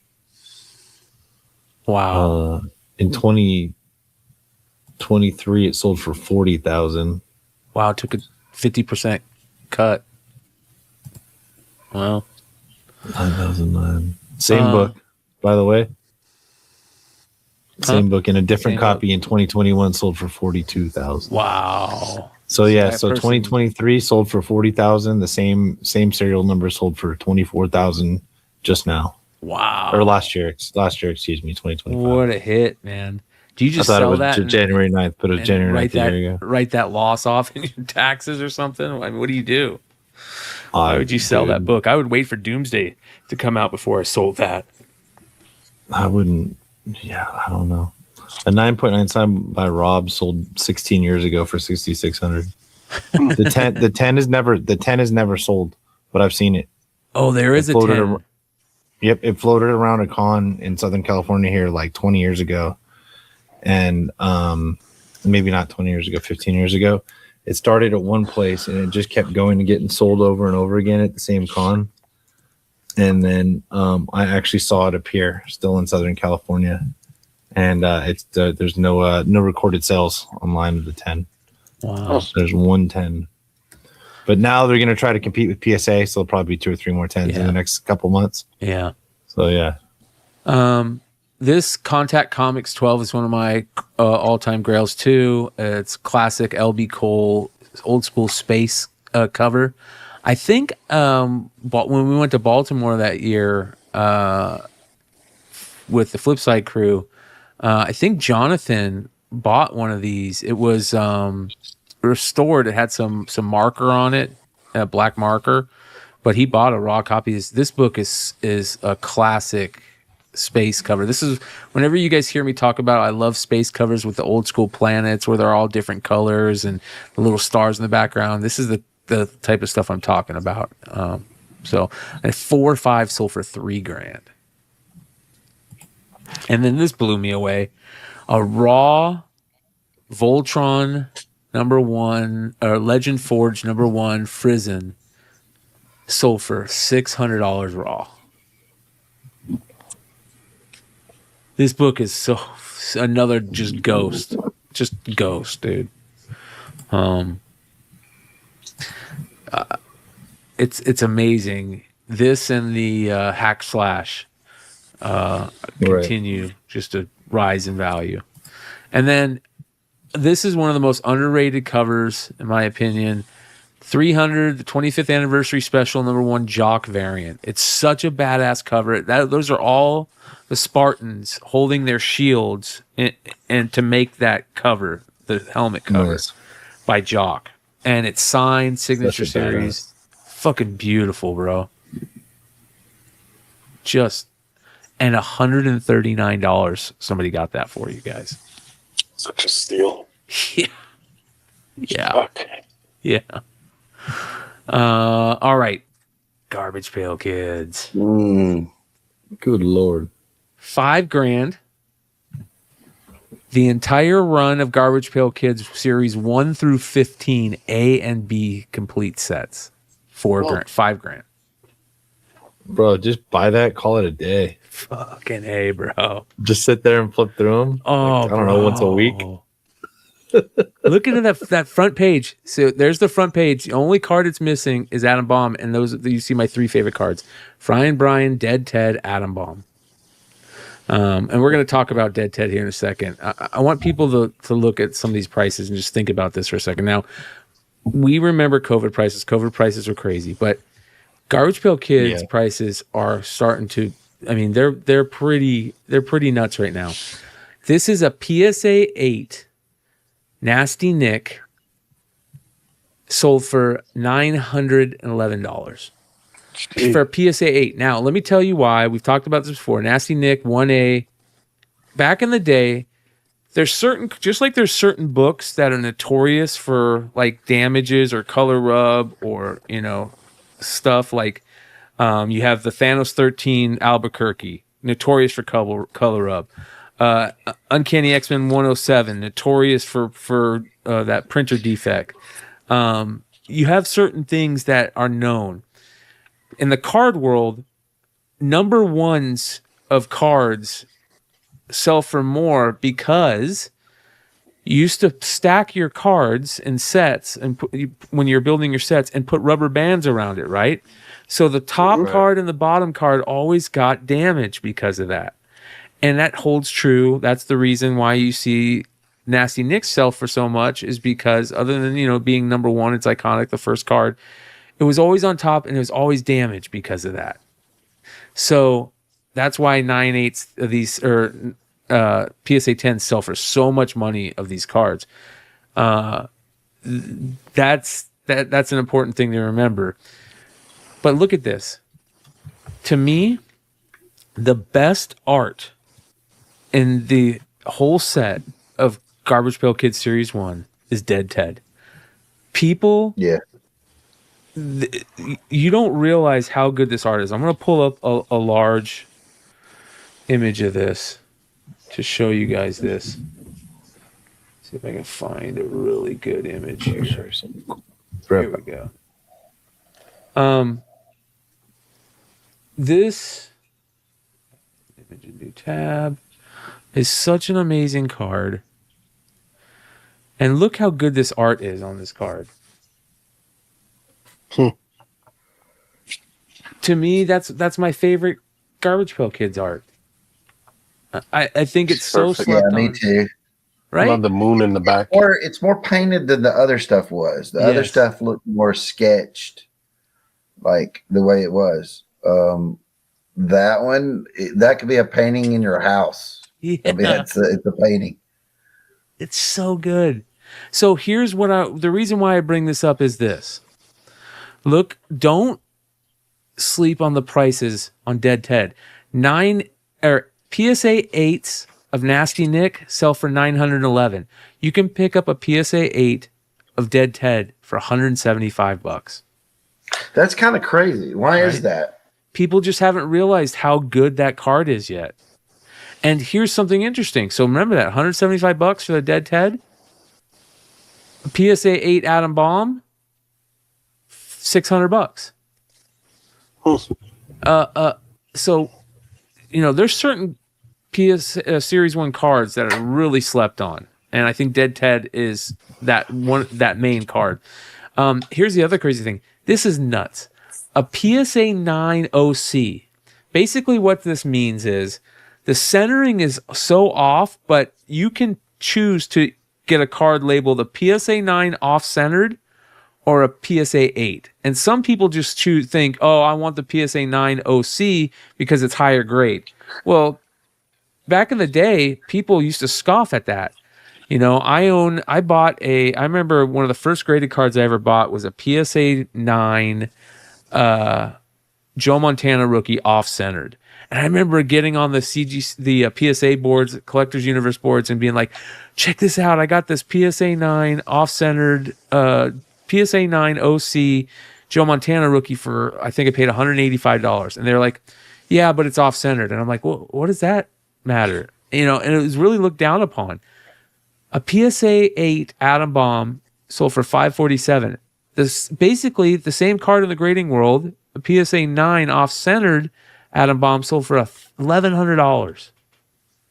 Wow. In 2023 it sold for $40,000. Wow, it took a 50% cut. Wow. 9,009. Same book, by the way. Same book in a different copy in 2021 sold for $42,000. Wow. So yeah, so 2023 sold for $40,000. The same serial number sold for $24,000 just now. Wow. Or last year, excuse me, 2025. What a hit, man. Do you just I thought sell it was that January 9th, but it was January 9th a year ago. Write that loss off in your taxes or something? I mean, what do you do? Why would you sell that book? I would wait for Doomsday to come out before I sold that. I wouldn't. Yeah, I don't know. A 9.9 signed by Rob sold 16 years ago for $6,600. The 10 is never sold, but I've seen it. Oh, there is a 10. Yep, it floated around a con in Southern California here like 20 years ago. And maybe not 20 years ago, 15 years ago. It started at one place and it just kept going and getting sold over and over again at the same con. And then I actually saw it appear still in Southern California. And there's no recorded sales online of the 10. Wow. So there's 110. But now they're going to try to compete with PSA, so there'll probably be 2 or 3 more 10s in the next couple months. Yeah. So yeah. this Contact Comics 12 is one of my all-time grails too. It's classic LB Cole, old school space cover. I think when we went to Baltimore that year with the Flipside crew, I think Jonathan bought one of these. It was restored. It had some marker on it, a black marker, but he bought a raw copy. This book is a classic space cover. This is whenever you guys hear me talk about, I love space covers with the old school planets where they're all different colors and the little stars in the background. This is the type of stuff I'm talking about. So, and 4 or 5 sold for $3,000. And then this blew me away. A raw Voltron #1 or Legend Forge #1 Frizen sold for $600 raw. This book is another just ghost, dude. It's amazing. This and the Hack Slash continue just to rise in value. And then this is one of the most underrated covers, in my opinion. 300, the 25th anniversary special #1 Jock variant. It's such a badass cover. Those are all the Spartans holding their shields and to make that cover, the helmet cover by Jock. And it's signed, signature series. Fucking beautiful, bro. And $139 somebody got that for you guys. Such a steal. Yeah. Yeah. All right. Garbage Pail Kids. Good Lord. $5,000. The entire run of Garbage Pail Kids series 1 through 15 A and B complete sets. $4,000. $5,000. Bro, just buy that, call it a day. Fucking A, bro. Just sit there and flip through them. Oh, I don't know, once a week. Look at that front page. So there's the front page. The only card it's missing is Atom Bomb, and those you see my 3 favorite cards: Frying Brian, Dead Ted, Atom Bomb. And we're going to talk about Dead Ted here in a second. I want people to look at some of these prices and just think about this for a second. Now, we remember COVID prices. COVID prices were crazy, but Garbage Pail Kids prices are starting to. I mean, they're pretty nuts right now. This is a PSA 8 Nasty Nick sold for $911 for a PSA 8. Now, let me tell you why. We've talked about this before. Nasty Nick 1A. Back in the day, there's certain books that are notorious for like damages or color rub or stuff like you have the Thanos 13 Albuquerque, notorious for color rub. Uncanny X-Men 107, notorious for that printer defect. You have certain things that are known. In the card world, #1s of cards sell for more because you used to stack your cards in sets and when you're building your sets and put rubber bands around it, right? So the top card and the bottom card always got damaged because of that. And that holds true. That's the reason why you see Nasty Nick sell for so much is because other than, being #1, it's iconic, the first card, it was always on top and it was always damaged because of that. So that's why 9/8 of these or PSA 10 sell for so much money of these cards. That's an important thing to remember. But look at this. To me, the best art in the whole set of Garbage Pail Kids Series 1 is Dead Ted. People, you don't realize how good this art is. I'm going to pull up a large image of this to show you guys this. See if I can find a really good image here. There we go. This image, a new tab, is such an amazing card. And look how good this art is on this card. To me, that's my favorite Garbage Pail Kids art. I think it's so Perfect. Yeah, slept me on, too. right? Love the moon in the back. Or it's more painted than the other stuff was. The other Yes. stuff looked more sketched, like the way it was. That one, that could be a painting in your house. Yeah, I mean, it's a painting. it's so good. So here's what the reason why I bring this up is this. Look, don't sleep on the prices on Dead Ted. PSA 8s of Nasty Nick sell for $911. You can pick up a PSA 8 of Dead Ted for $175. That's kind of crazy. Why is Right. that? People just haven't realized how good that card is yet. And here's something interesting. So remember that $175 for the Dead Ted? A PSA 8 Atom Bomb, $600. So, there's certain Series 1 cards that are really slept on. And I think Dead Ted is that main card. Here's the other crazy thing. This is nuts. A PSA 9 OC. Basically what this means is the centering is so off, but you can choose to get a card labeled a PSA 9 off-centered or a PSA 8. And some people just think, oh, I want the PSA 9 OC because it's higher grade. Well, back in the day, people used to scoff at that. I remember one of the first graded cards I ever bought was a PSA 9 Joe Montana rookie off-centered. And I remember getting on the PSA boards, Collectors Universe boards, and being like, check this out. I got this PSA 9 off-centered, PSA 9 OC Joe Montana rookie for, I think I paid $185. And they're like, yeah, but it's off-centered. And I'm like, well, what does that matter? And it was really looked down upon. A PSA 8 Atom Bomb sold for $547. This basically the same card in the grading world. A PSA 9 off-centered Atom Bomb sold for $1,100.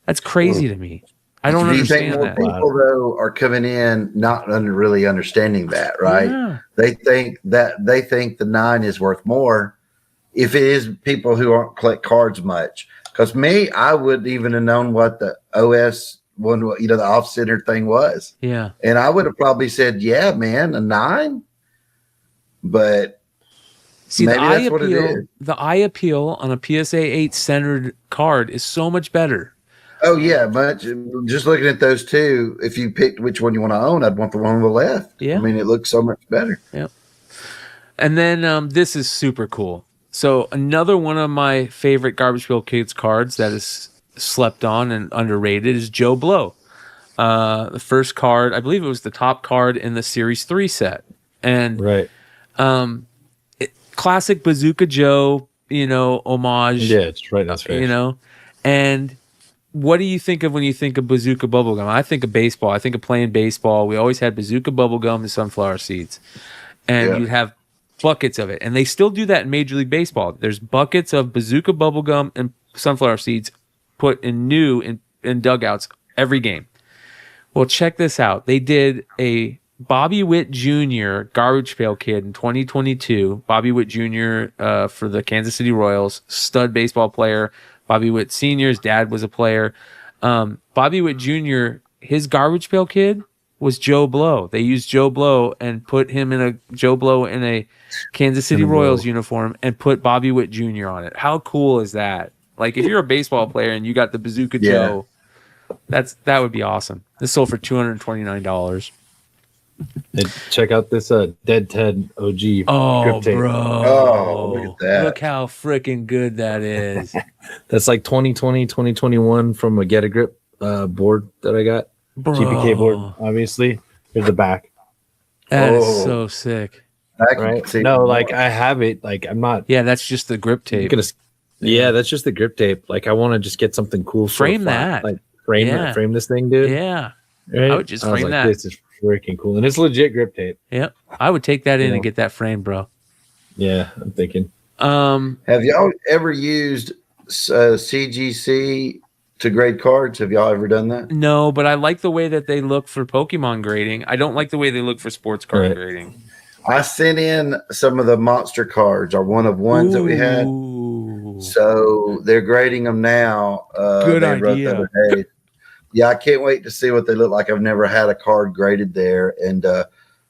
That's crazy to me. I don't Do you think understand more that. people though are coming in not really understanding that, right? Yeah. They think the 9 is worth more if it is people who aren't collect cards much. Because me, I wouldn't even have known what the OS one, the off-center thing was. Yeah. And I would have probably said, yeah, man, a 9. But See, maybe that's what it is. the eye appeal on a PSA 8 centered card is so much better. Oh yeah, but just looking at those two, if you picked which one you want to own, I'd want the one on the left. Yeah. I mean, it looks so much better. Yeah. And then this is super cool. So another one of my favorite Garbage Pail Kids cards that is slept on and underrated is Joe Blow. The first card, I believe it was the top card in the Series 3 set. And Right. Classic Bazooka Joe, homage. Yeah, it's right in his face. And what do you think of when you think of Bazooka Bubblegum? I think of baseball. I think of playing baseball. We always had Bazooka Bubblegum and sunflower seeds. And you'd have buckets of it. And they still do that in Major League Baseball. There's buckets of Bazooka Bubblegum and sunflower seeds put in dugouts every game. Well, check this out. They did a Bobby Witt Jr. Garbage Pail Kid in 2022. Bobby Witt Jr. For the Kansas City Royals, stud baseball player. Bobby Witt Sr.'s dad was a player. Bobby Witt Jr., his Garbage Pail Kid was Joe Blow. They used Joe Blow and put him in a Kansas City Royals uniform and put Bobby Witt Jr. on it. How cool is that? Like, if you're a baseball player and you got the Bazooka Joe, that would be awesome. This sold for $229. And check out this Dead Ted OG. Oh, grip tape. bro. Oh, look at that. Look how freaking good that is. That's like 2020, 2021 from a Get a Grip board that I got. Bro. GPK board, obviously. Here's the back. That is so sick. I can Right? see No, more. like I have it. Like I'm not Yeah, that's just the grip tape. gonna. Yeah, that's just the grip tape. Like I want to just get something cool. For Frame a flat. that. Like frame Yeah. frame this thing, dude. Yeah. Right? I would just was frame like, that. This is freaking cool, and it's legit grip tape. Yep. I would take that in You and know. get that framed, bro. Yeah, I'm thinking. Have y'all ever used CGC to grade cards? Have y'all ever done that? No, but I like the way that they look for Pokemon grading. I don't like the way they look for sports card Right. grading. I sent in some of the monster cards or one of ones that we had. Ooh. So they're grading them now. Good they wrote the idea. other day. Yeah, I can't wait to see what they look like. I've never had a card graded there, and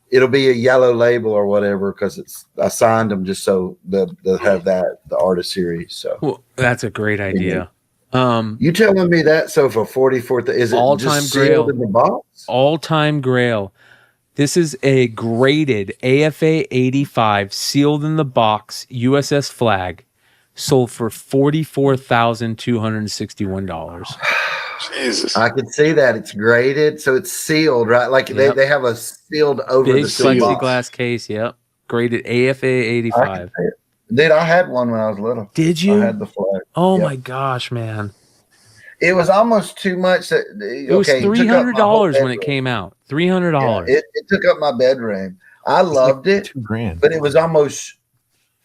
it'll be a yellow label or whatever because I signed them just so they'll have the artist series. So Well, that's a great idea. You telling me that? So for 44th, is it All-time just sealed Grail. in the box? All-time Grail. This is a graded AFA 85 sealed in the box USS Flag, sold for $44,261. Jesus. I can see that it's graded, so it's sealed, right? Like Yep. they have a sealed over Big the sealed box. plexiglass case. Yep, graded AFA 85. Dude, I had one when I was little. Did I you? had the flag. Oh Yep. my gosh, man! It was almost too much. That It was $300 when it came out. $300. It took up my bedroom. I loved it, $2,000. but it was almost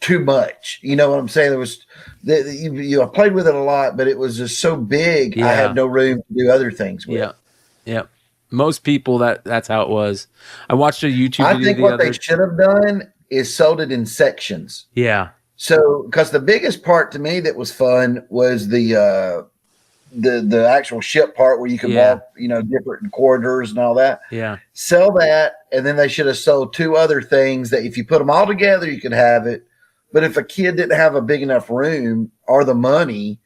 too much. You know what I'm saying? There was I played with it a lot, but it was just so big. Yeah. I had no room to do other things with. Yeah. Most people that's how it was. I watched a YouTube I video think what they should have done is sold it in sections. Yeah. So, because the biggest part to me that was fun was the actual ship part where you can walk, different corridors and all that. Yeah. Sell that, and then they should have sold two other things that if you put them all together, you could have it. But if a kid didn't have a big enough room or the money,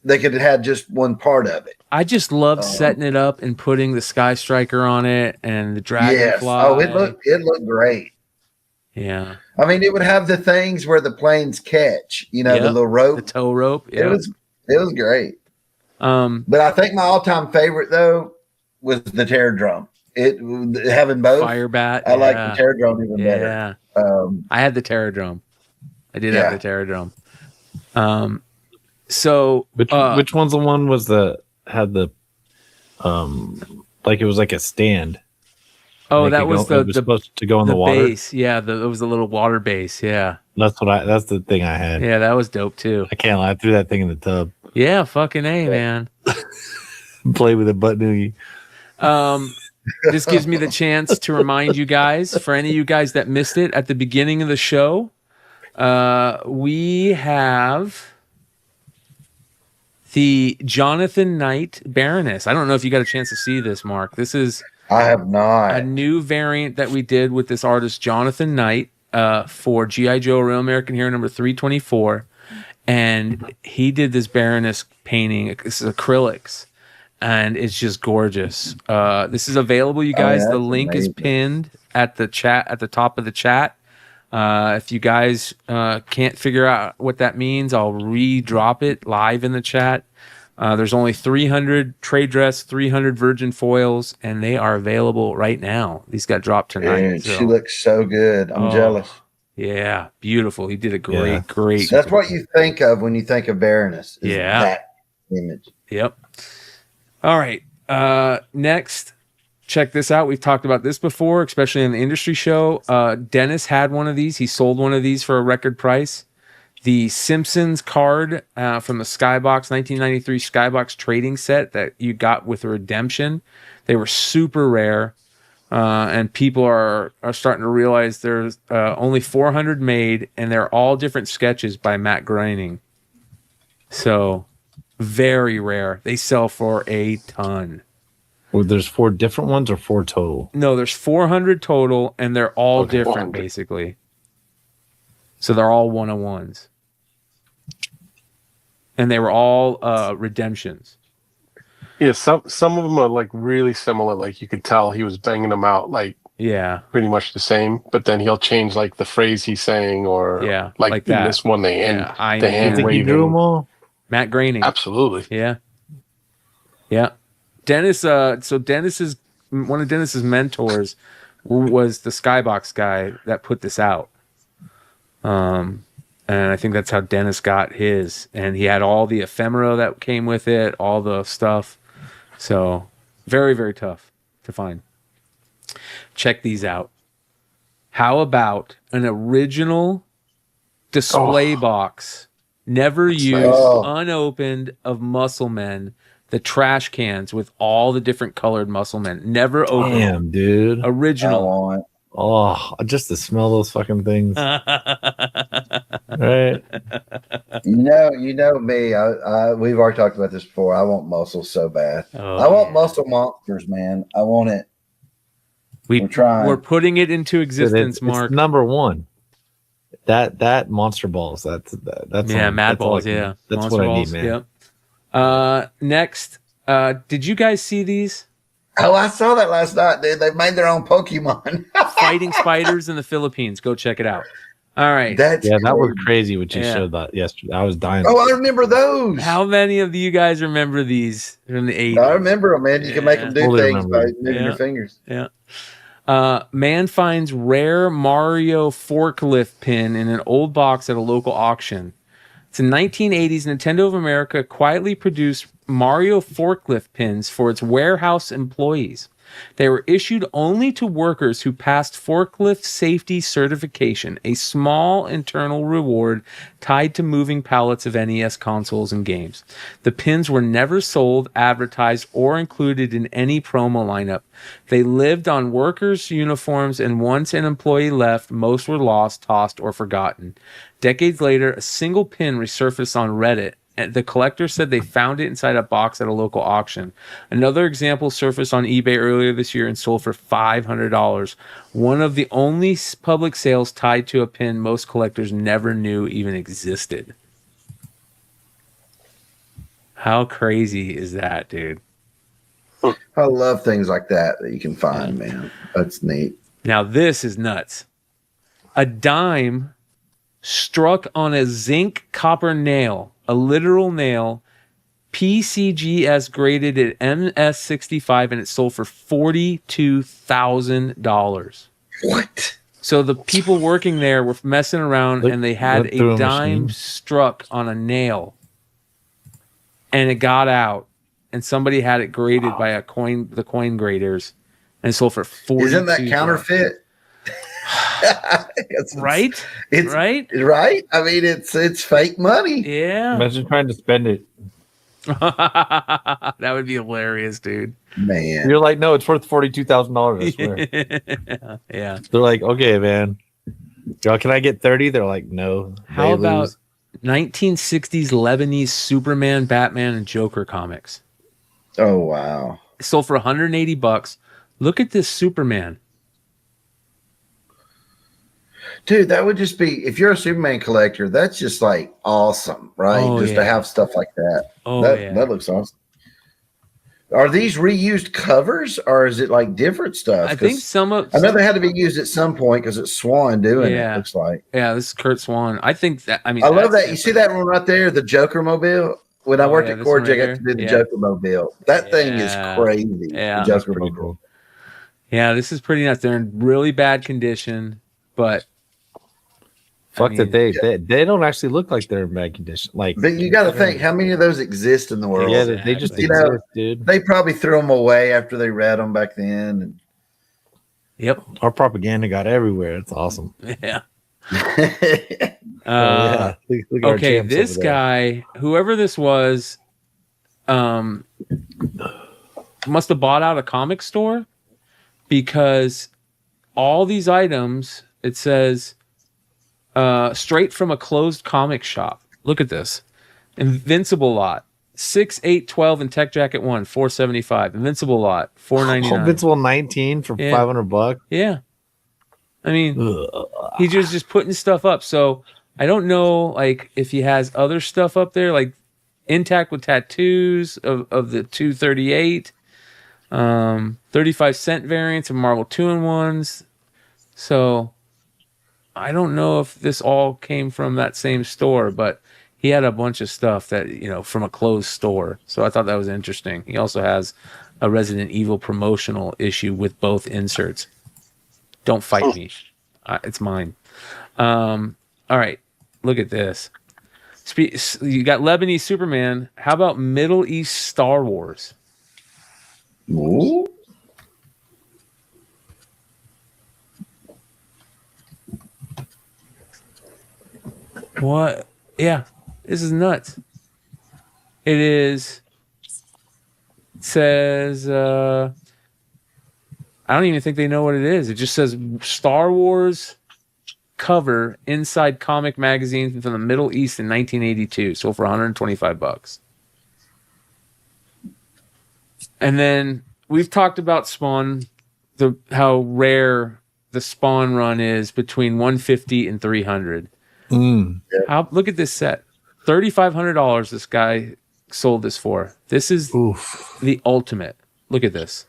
they could have had just one part of it. I just loved setting it up and putting the Sky Striker on it and the Dragonfly. Yes. Oh, it looked great. Yeah. I mean, it would have the things where the planes catch, the little rope. The tow rope. Yeah. It was great. But I think my all-time favorite though was the Terror Drum. Having both Fire Bat. I like the Terror Drum even better. Yeah. I had the Terror Drum. I did have the Terror Drum. So which one's the one had the like it was like a stand? Oh, that was it was supposed to go in the water. Base. Yeah, it was a little water base. Yeah. That's the thing I had. Yeah, that was dope too. I can't lie, I threw that thing in the tub. Yeah, fucking A, man. Play with a butt noogie. This gives me the chance to remind you guys, for any of you guys that missed it at the beginning of the show, we have the Jonathan Knight Baroness. I don't know if you got a chance to see this, Mark. This is I have not. a new variant that we did with this artist, Jonathan Knight, for G.I. Joe Real American Hero number 324. And he did this Baroness painting. This is acrylics. And it's just gorgeous. This is available, you guys. The link is pinned at the chat, at the top of the chat. If you guys can't figure out what that means, I'll re-drop it live in the chat. There's only 300 trade dress, 300 virgin foils, and they are available right now. These got dropped tonight. Dude, she looks so good. I'm jealous. Yeah, beautiful. He did a great. That's what you think of when you think of Baroness. That image. Yep. All right. Next, check this out. We've talked about this before, especially in the industry show. Dennis had one of these. He sold one of these for a record price. The Simpsons card from the Skybox 1993 Skybox trading set that you got with a redemption. They were super rare. And people are starting to realize there's only 400 made, and they're all different sketches by Matt Groening. So very rare. They sell for a ton. Well, there's 4 different ones or 4 total? No, there's 400 total, and they're all different 400. basically. So they're all 101s. And they were all redemptions. Yeah, some of them are like really similar. Like you could tell he was banging them out like pretty much the same. But then he'll change like the phrase he's saying, or like in that. this one they end the You hand think he drew waving. them all? Matt Groening. Absolutely. Yeah. Dennis. So Dennis is one of Dennis's mentors was the Skybox guy that put this out. And I think that's how Dennis got his. And he had all the ephemera that came with it, all the stuff. So very, very tough to find. Check these out. How about an original display box, never used, unopened, of Muscle Men, the trash cans with all the different colored Muscle Men, never opened. Damn, dude. Original. Oh, just to smell those fucking things. Right? You know me. We've already talked about this before. I want muscle so bad. I want muscle monsters, man. I want it. We're trying. We're putting it into existence, Mark. It's number one. That monster balls. That's Mad Balls. Yeah, that's monster what balls, I need, man. Yep. Next, did you guys see these? Oh, I saw that last night, dude. They made their own Pokemon. Fighting spiders in the Philippines. Go check it out. All right. That was crazy what you showed that yesterday. I was dying. Oh, I remember those. How many of you guys remember these from the 80s? I remember them, man. You can make them do things by moving your fingers. Yeah. Man finds rare Mario forklift pin in an old box at a local auction. It's in 1980s. Nintendo of America quietly produced Mario forklift pins for its warehouse employees. They were issued only to workers who passed forklift safety certification, a small internal reward tied to moving pallets of NES consoles and games. The pins were never sold, advertised, or included in any promo lineup. They lived on workers' uniforms, and once an employee left, most were lost, tossed, or forgotten. Decades later, a single pin resurfaced on Reddit. And the collector said they found it inside a box at a local auction. Another example surfaced on eBay earlier this year and sold for $500. One of the only public sales tied to a pin most collectors never knew even existed. How crazy is that, dude? I love things like that you can find, man. That's neat. Now, this is nuts. A dime struck on a zinc copper nail, a literal nail, PCGS graded at MS65, and it sold for $42,000. What? So the people working there were messing around, and they had a dime struck on a nail, and it got out, and somebody had it graded by the coin graders, and it sold for $42,000. Isn't that counterfeit? Right? Right? I mean, it's fake money. Yeah. Imagine trying to spend it. That would be hilarious, dude. Man. You're like, no, it's worth $42,000. I swear. Yeah. They're like, okay, man. Y'all, can I get 30? They're like, no. How about 1960s Lebanese Superman, Batman, and Joker comics? Oh, wow. It sold for $180. Look at this Superman. Dude, that would just be, if you're a Superman collector, that's just like awesome, right? Oh, just to have stuff like that. Oh, that looks awesome. Are these reused covers, or is it like different stuff? I think I know they had to be used at some point because it's Swan doing it, looks like. Yeah, this is Kurt Swan. I think that, I mean, I love that. You see that one right there, the Joker mobile? When I worked at Corge, I got to do the Joker mobile. That thing is crazy. Yeah. The Joker mobile. Cool. Yeah, this is pretty nuts. They're in really bad condition, but they don't actually look like they're in bad condition. Like, but you got to think, how many of those exist in the world? Yeah, they just exist, dude. They probably threw them away after they read them back then. And... Yep, our propaganda got everywhere. It's awesome. Yeah. Look okay, this guy, whoever this was, must have bought out a comic store, because all these items, it says, straight from a closed comic shop. Look at this. Invincible lot, 6, 8, 12, and Tech Jacket 1, $475. Invincible lot, $499. Invincible 19 for $500. Yeah. I mean, he's just putting stuff up. So I don't know, like, if he has other stuff up there, like Intact with tattoos of the 238, 35-cent variants of Marvel 2-in-1s. So I don't know if this all came from that same store, but he had a bunch of stuff that, from a closed store. So I thought that was interesting. He also has a Resident Evil promotional issue with both inserts. Don't fight me. It's mine. All right. Look at this. You got Lebanese Superman. How about Middle East Star Wars? Ooh. What? Yeah. This is nuts. It says, I don't even think they know what it is. It just says Star Wars cover inside comic magazines from the Middle East in 1982. Sold for $125. And then we've talked about Spawn, how rare the Spawn run is between 150 and 300. Look at this set. $3,500 this guy sold this for. This is the ultimate. Look at this.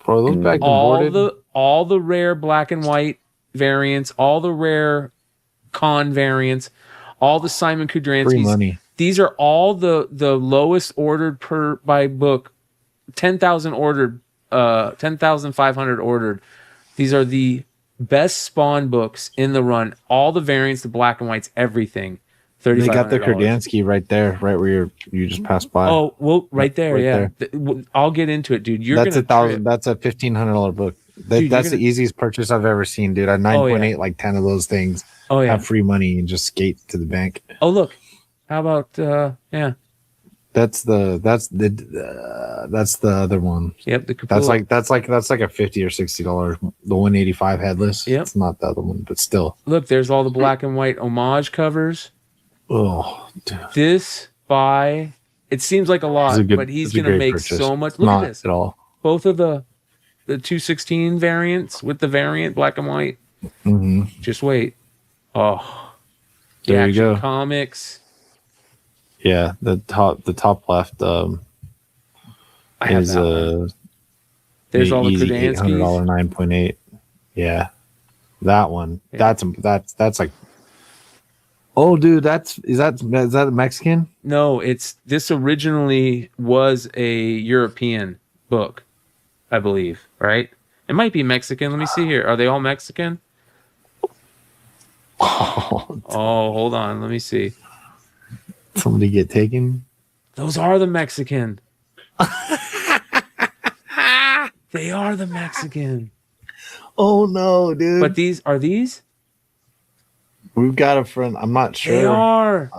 Bro, look back all the rare black and white variants, all the rare Con variants, all the Simon Kudranskis. Free money. These are all the lowest ordered by book. 10,000 ordered, 10,500 ordered. These are the best Spawn books in the run. All the variants, the black and whites, everything. They got the Kudranski right there, right where you just passed by. Oh, well, right there, I'll get into it, dude. That's a $1,500 book. That's the easiest purchase I've ever seen, dude. At 9.8, like 10 of those things. Have free money and just skate to the bank. Oh, look. How about That's the other one. Yep, the Capullo. That's like a $50 or $60. The 185 headless. Yep. It's not the other one, but still. Look, there's all the black and white homage covers. Oh, dude. This it seems like a lot, but he's gonna make so much. Look at this. At all. Both of the 216 variants with the variant black and white. Mm-hmm. Just wait. Oh, there you go. Comics. Yeah, the top left I have is there's all the $800 Kudranskis. 9.8. Yeah, that one. Yeah. That's like. Oh, dude, is that Mexican? No, this originally was a European book, I believe. Right? It might be Mexican. Let me see here. Are they all Mexican? Oh, hold on. Let me see. Somebody get taken? Those are the Mexican. They are the Mexican. Oh no, dude. But are these? We've got a friend. I'm not sure. They are.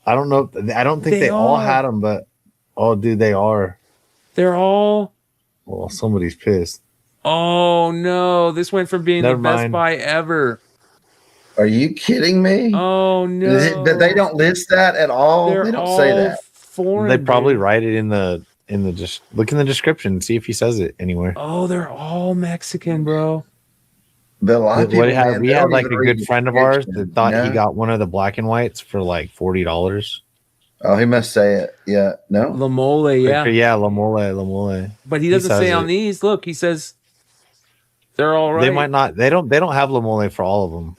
I don't know. I don't think they all had them, but dude, they are. They're all. Well, somebody's pissed. Oh no! This went from being the best buy ever. Are you kidding me? Oh no! But they don't list that at all. They don't say that. Foreign, they probably write it in the just look in the description and see if he says it anywhere. Oh, they're all Mexican, bro. But a lot of people, we had like a good friend of ours that thought he got one of the black and whites for like $40. Oh, he must say it. Yeah, no. La Mole, yeah. Yeah, La Mole. But he doesn't say on these. Look, he says they're all right. They might not. They don't have La Mole for all of them.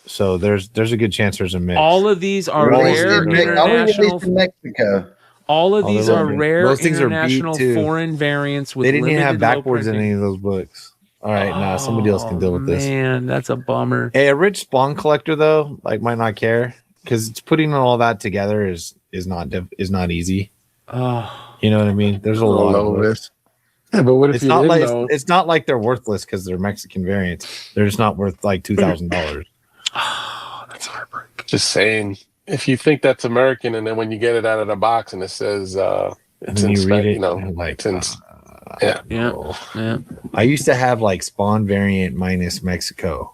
So there's a good chance there's a mix. All of these are rare international. Mexico. All of these are rare those things international are beat too. Foreign variants with they didn't even have backboards in printing. any of those books. All right, somebody else can deal with this. Man, that's a bummer. Hey, a rich Spawn collector though, like might not care because putting all that together is not easy. Oh, you know what I mean? There's a lot of this. Yeah, but what if it's not like they're worthless because they're Mexican variants. They're just not worth like $2,000. Oh, that's heartbreaking. Just saying, if you think that's American, and then when you get it out of the box and it says it's in Spain, you know, like yeah. I used to have like Spawn variant minus Mexico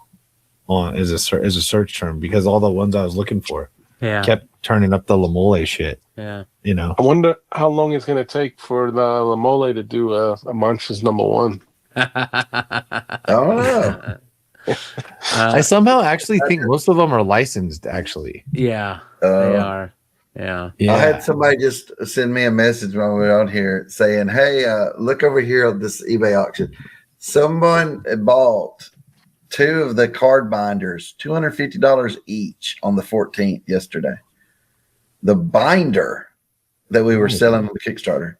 on as a search term because all the ones I was looking for kept turning up the La Mole shit. Yeah, you know. I wonder how long it's going to take for the La Mole to do a Monsters #1. I don't know. I somehow actually think most of them are licensed. Actually, yeah, they are. Yeah. I had somebody just send me a message when we were on here saying, "Hey, look over here at this eBay auction. Someone bought 2 of the card binders, $250 each on the 14th yesterday. The binder that we were selling on the Kickstarter.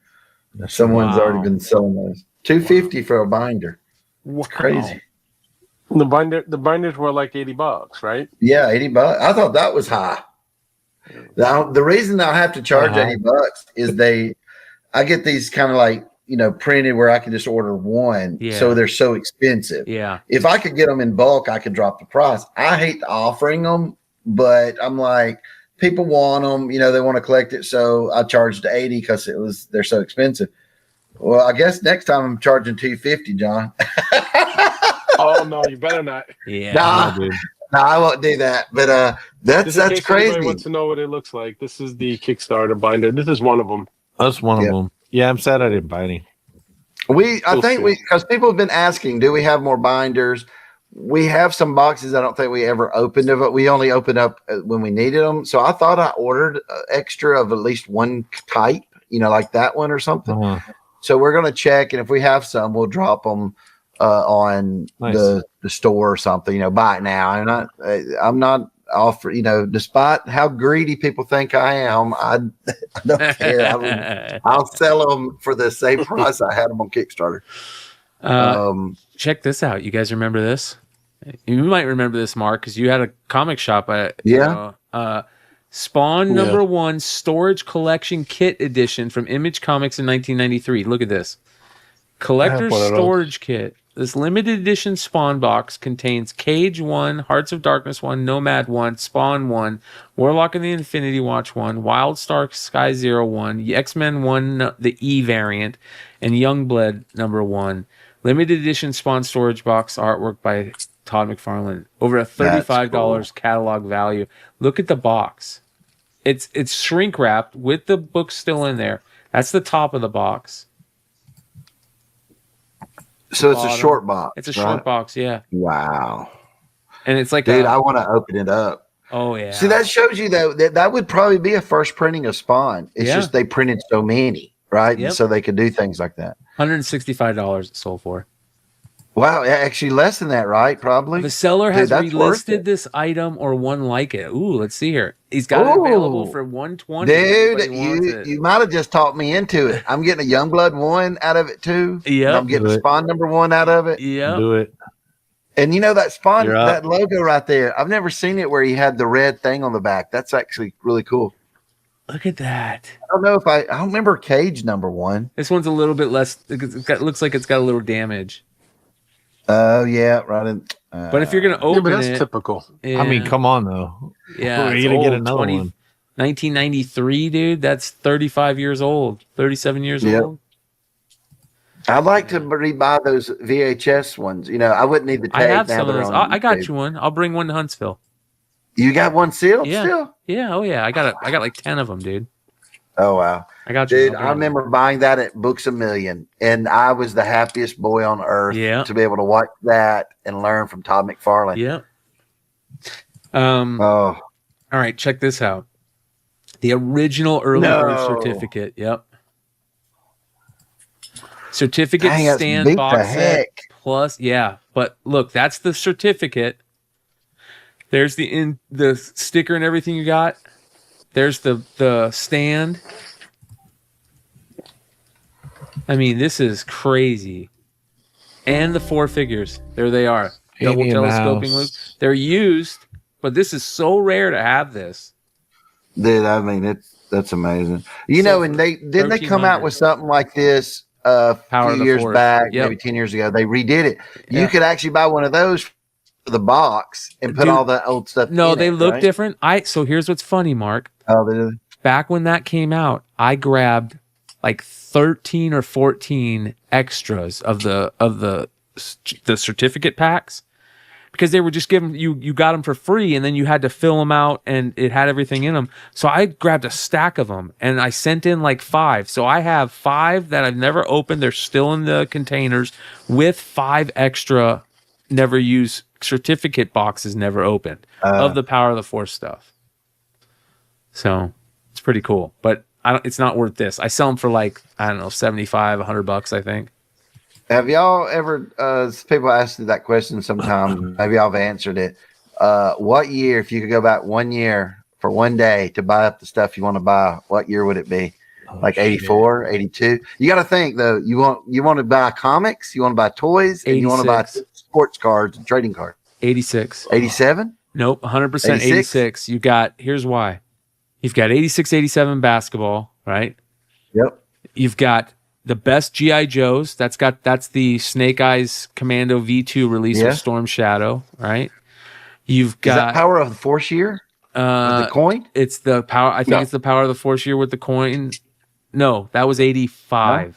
Someone's already been selling those. $250 for a binder. It's crazy. The binders were like $80, right? Yeah, $80. I thought that was high. Now, the reason I have to charge $80 is I get these kind of like, printed where I can just order one. Yeah. So they're so expensive. Yeah. If I could get them in bulk, I could drop the price. I hate offering them, but I'm like, people want them, they want to collect it. So I charged $80 because they're so expensive. Well, I guess next time I'm charging $250, John. Oh no, you better not. Yeah. Nah, No, I won't do that. But Just in that's case anybody crazy. wants to know what it looks like. This is the Kickstarter binder. This is one of them. That's one of them. Yeah, I'm sad I didn't buy any. I think because people have been asking, do we have more binders? We have some boxes. I don't think we ever opened it, but we only opened up when we needed them. So I thought I ordered extra of at least one type, like that one or something. So we're going to check. And if we have some, we'll drop them on the store or something, buy it now. I'm not offer, despite how greedy people think I am, I don't care. I'll sell them for the same price I had them on Kickstarter. Check this out. You guys remember this? You might remember this, Mark, because you had a comic shop. Spawn #1 Storage Collection Kit Edition from Image Comics in 1993. Look at this. Collector's Storage Kit. This limited edition Spawn box contains Cage 1, Hearts of Darkness 1, Nomad 1, Spawn 1, Warlock and the Infinity Watch 1, Wildstar Sky Zero 1, X-Men 1, the E variant, and Youngblood #1. Limited edition Spawn storage box artwork by Todd McFarlane. Over a $35 catalog value. Look at the box. It's shrink wrapped with the book still in there. That's the top of the box. So it's a short box. It's a short box, yeah. Wow. And it's like, dude, I want to open it up. Oh yeah. See, that shows you though that would probably be a first printing of Spawn. It's just they printed so many, right? Yep. And so they could do things like that. $165 it sold for. Wow, actually less than that, right? Probably. The seller has relisted this item or one like it. Ooh, let's see here. He's got it available for $120. Dude, you might have just talked me into it. I'm getting a Youngblood 1 out of it too. Yeah. I'm getting Spawn #1 out of it. Yeah. Do it. And that Spawn, that logo right there, I've never seen it where he had the red thing on the back. That's actually really cool. Look at that. I don't know if I don't remember Cage #1. This one's a little bit less. It looks like it's got a little damage. Oh yeah, right. But if you're gonna open that's it, typical. Yeah. I mean, come on though. Yeah, are you gonna get another one? 1993, dude. That's 35 years old. 37 years old. I'd like to rebuy those VHS ones. I wouldn't need the tape. I have some of those. I got you one. I'll bring one to Huntsville. You got one sealed? Yeah. Still? Yeah. Oh yeah. I got like 10 of them, dude. Oh wow. I got you. Dude, I remember buying that at Books A Million, and I was the happiest boy on earth to be able to watch that and learn from Todd McFarlane. Yeah. All right, check this out. The original early bird certificate. Yep. Certificate stand box set plus, but look, that's the certificate. There's the sticker and everything you got. There's the stand. I mean, this is crazy. And the 4 figures. There they are. Double telescoping loop. They're used, but this is so rare to have this. Dude, I mean, that's amazing. And they come out with something like this a few years back, maybe 10 years ago. They redid it. You could actually buy one of those for the box and put all the old stuff No, they look different. So here's what's funny, Mark. Oh, they did. Back when that came out, I grabbed like 13 or 14 extras of the certificate packs because they were just giving you got them for free, and then you had to fill them out, and it had everything in them. So I grabbed a stack of them, and I sent in like 5. So I have 5 that I've never opened. They're still in the containers with 5 extra never used certificate boxes never opened of the Power of the Force stuff. So it's pretty cool, but it's not worth this. I sell them for like, I don't know, $75, $100, I think. Have y'all ever, people asked you that question sometimes, maybe y'all have answered it. What year, if you could go back 1 year for one day to buy up the stuff you want to buy, what year would it be? Like 84, 82? You got to think though, you want to buy comics, you want to buy toys, and you want to buy sports cards and trading cards. 86. 87? Nope, 100% 86. You got, here's why. You've got 86, 87 basketball, right? Yep. You've got the best G.I. Joes. That's the Snake Eyes Commando V2 release of Storm Shadow, right? You've got... Is that Power of the Force year? The coin? It's the power... I think it's the Power of the Force year with the coin. No, that was 85. No?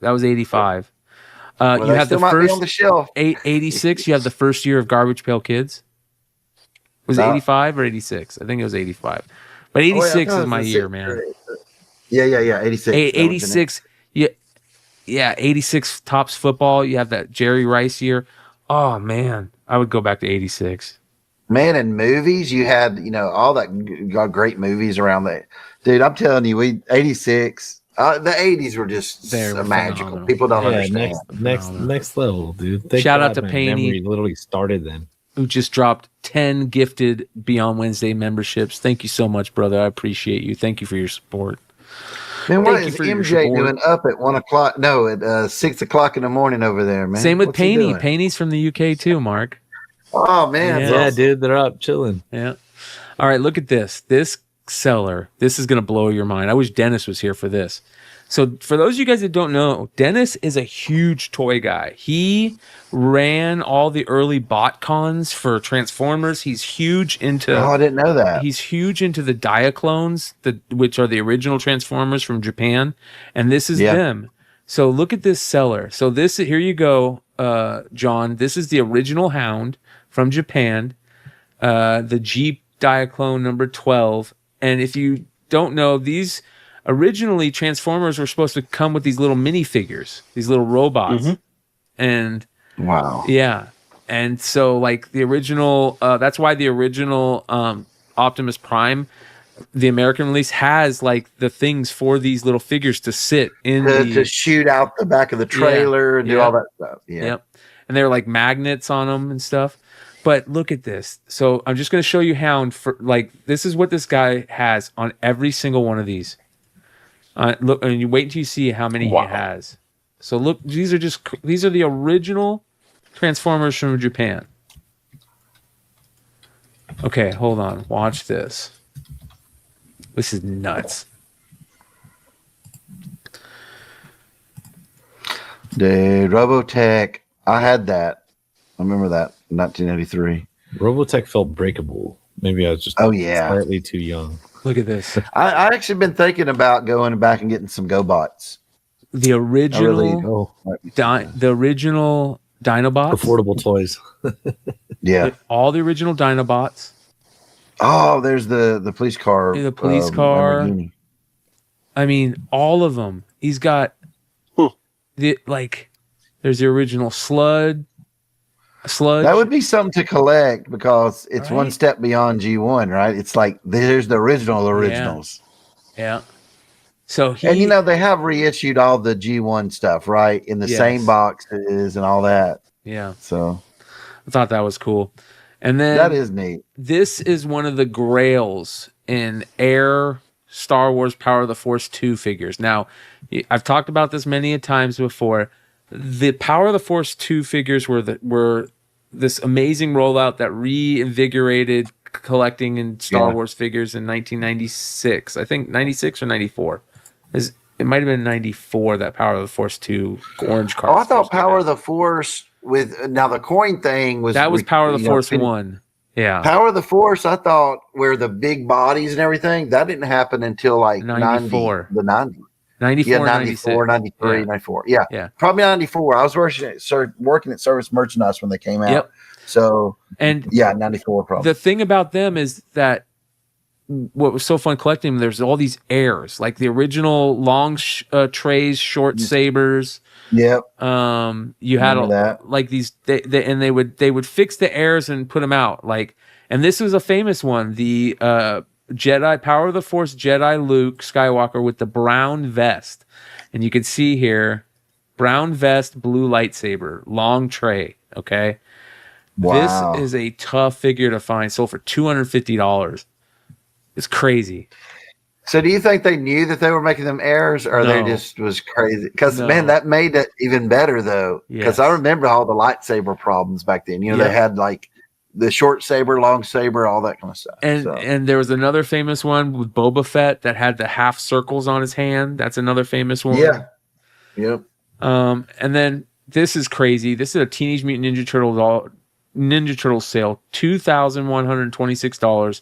That was 85. You have the first... on the shelf. 86, you have the first year of Garbage Pail Kids. Was it 85 or 86? I think it was 85. But 86 is my year, man. Yeah. 86. 86. Yeah, 86 tops football. You have that Jerry Rice year. Oh, man. I would go back to 86. Man, in movies, you had, all that great movies around that. Dude, I'm telling you, 86. The 80s were just magical. Phenomenal. People don't understand. Next level, dude. Shout out to Paney. Memory literally started then. Who just dropped 10 gifted Beyond Wednesday memberships. Thank you so much, brother. I appreciate you. Thank you for your support. Man, what is MJ doing up at 1 o'clock? No, at 6 o'clock in the morning over there, man. Same with Paney. Paney's from the UK too, Mark. Oh, man. Yeah, dude, they're up chilling. Yeah. All right, look at this. This seller, this is going to blow your mind. I wish Dennis was here for this. So for those of you guys that don't know, Dennis is a huge toy guy. He ran all the early BotCons for Transformers. He's huge into... Oh, I didn't know that. He's huge into the Diaclones, which are the original Transformers from Japan. And this is them. So look at this seller. So this, here you go, John. This is the original Hound from Japan. The Jeep Diaclone number 12. And if you don't know, these... Originally, Transformers were supposed to come with these little minifigures, these little robots. Mm-hmm. And wow. Yeah. And so like the original, that's why the original Optimus Prime, the American release, has like the things for these little figures to sit in to shoot out the back of the trailer and do all that stuff. Yeah. Yep. And they were like magnets on them and stuff. But look at this. So I'm just going to show you Hound for like, this is what this guy has on every single one of these. Look, and you wait until you see how many he has. So look, these are the original Transformers from Japan. Okay, hold on. Watch this. This is nuts. Dude, Robotech. I had that. I remember that. 1983. Robotech felt breakable. Maybe I was just slightly too young. Look at this. I actually been thinking about going back and getting some GoBots. The original, the original Dinobots. Affordable toys. Yeah. All the original Dinobots. Oh, there's the police car. The police car. I mean, all of them. He's got there's the original Sludge. That would be something to collect because it's one step beyond G1, right? It's like there's the originals. Yeah. So they have reissued all the G1 stuff, right? In the same boxes and all that. Yeah. So I thought that was cool. And then that is neat. This is one of the Grails in Air Star Wars Power of the Force 2 figures. Now, I've talked about this many a times before. The Power of the Force 2 figures were this amazing rollout that reinvigorated collecting in Star Wars figures in 1996. I think 96 or 94. It might have been 94 that Power of the Force 2 orange card. Oh, I thought Power of the Force now the coin thing was... That was Power of the Force 1. Yeah. Power of the Force, I thought, where the big bodies and everything, that didn't happen until like 94. 90, the 90s. 94, 94, 93, 94. Yeah. Probably 94. I was working at Service Merchandise when they came out. Yep. So, 94 probably. The thing about them is that what was so fun collecting them, there's all these airs, like the original long trays, short sabers. Yep. You had like these, and they would fix the airs and put them out. Like, and this was a famous one, the Jedi Power of the Force Jedi Luke Skywalker with the brown vest, and you can see here brown vest, blue lightsaber, long tray. Okay, wow. This is a tough figure to find. Sold for $250. It's crazy. So do you think they knew that they were making them airs, or they just was crazy? Because man, that made it even better though. Because I remember all the lightsaber problems back then. They had like the short saber, long saber, all that kind of stuff. And there was another famous one with Boba Fett that had the half circles on his hand. That's another famous one. Yeah. Yep. And then this is crazy. This is a Teenage Mutant Ninja Turtles sale, $2,126.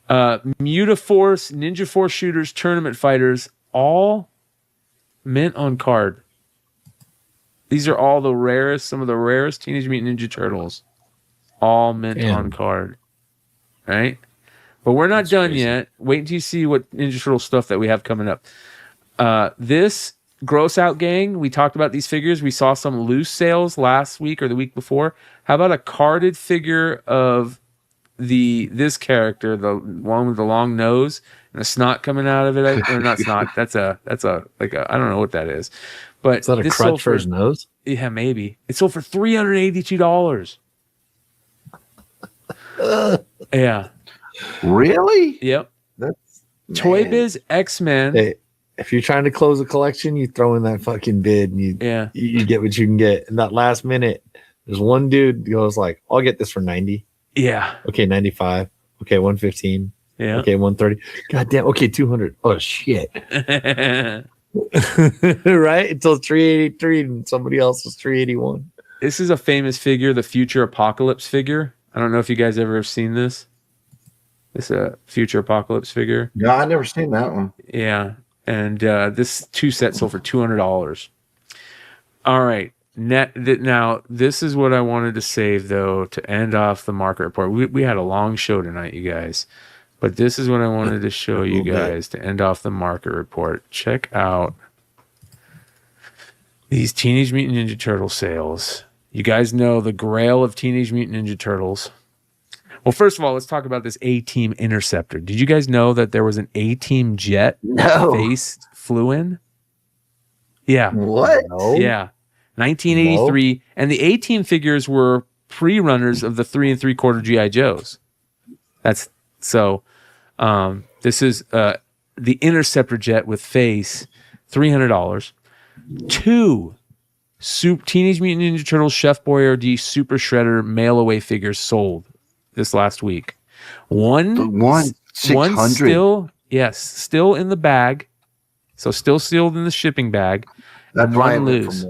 Mutaforce, Ninja Force shooters, tournament fighters, all mint on card. These are all some of the rarest Teenage Mutant Ninja Turtles. All mint on card. right? But we're not That's done crazy. yet. Wait until you see what Ninja Turtle stuff that we have coming up. This Gross Out Gang, we talked about these figures. We saw some loose sales last week or the week before. How about a carded figure of this character, the one with the long nose and the snot coming out of it? Or not snot. That's a like a, I don't know what that is. But Is that a this crutch sold for his nose? Yeah, maybe. It sold for $382. Yeah. Really? Yep. That's Toy man. Biz X-Men. Hey, if you're trying to close a collection, you throw in that fucking bid and you get what you can get. In that last minute, there's one dude who goes like, I'll get this for 90. Yeah. Okay, 95. Okay, 115. Yeah. Okay, 130. God damn. Okay, 200. Oh shit. Right? Until 383 and somebody else was 381. This is a famous figure, the Future Apocalypse figure. I don't know if you guys ever have seen this. This is a Future Apocalypse figure. No, I never seen that one. Yeah. And this 2 set sold for $200. All right. Now, this is what I wanted to save, though, to end off the market report. We had a long show tonight, you guys. But this is what I wanted to show you guys to end off the market report. Check out these Teenage Mutant Ninja Turtle sales. You guys know the grail of Teenage Mutant Ninja Turtles. Well, first of all, let's talk about this A-Team Interceptor. Did you guys know that there was an A-Team jet No. face flew in? Yeah. What? No. Yeah. 1983. No. And the A-Team figures were pre-runners of the 3 3/4 G.I. Joes. That's so. This is the Interceptor jet with face, $300. 2 Teenage Mutant Ninja Turtles Chef Boyardee Super Shredder mail away figures sold this last week. One 600. still in the bag. So still sealed in the shipping bag. That's one loose.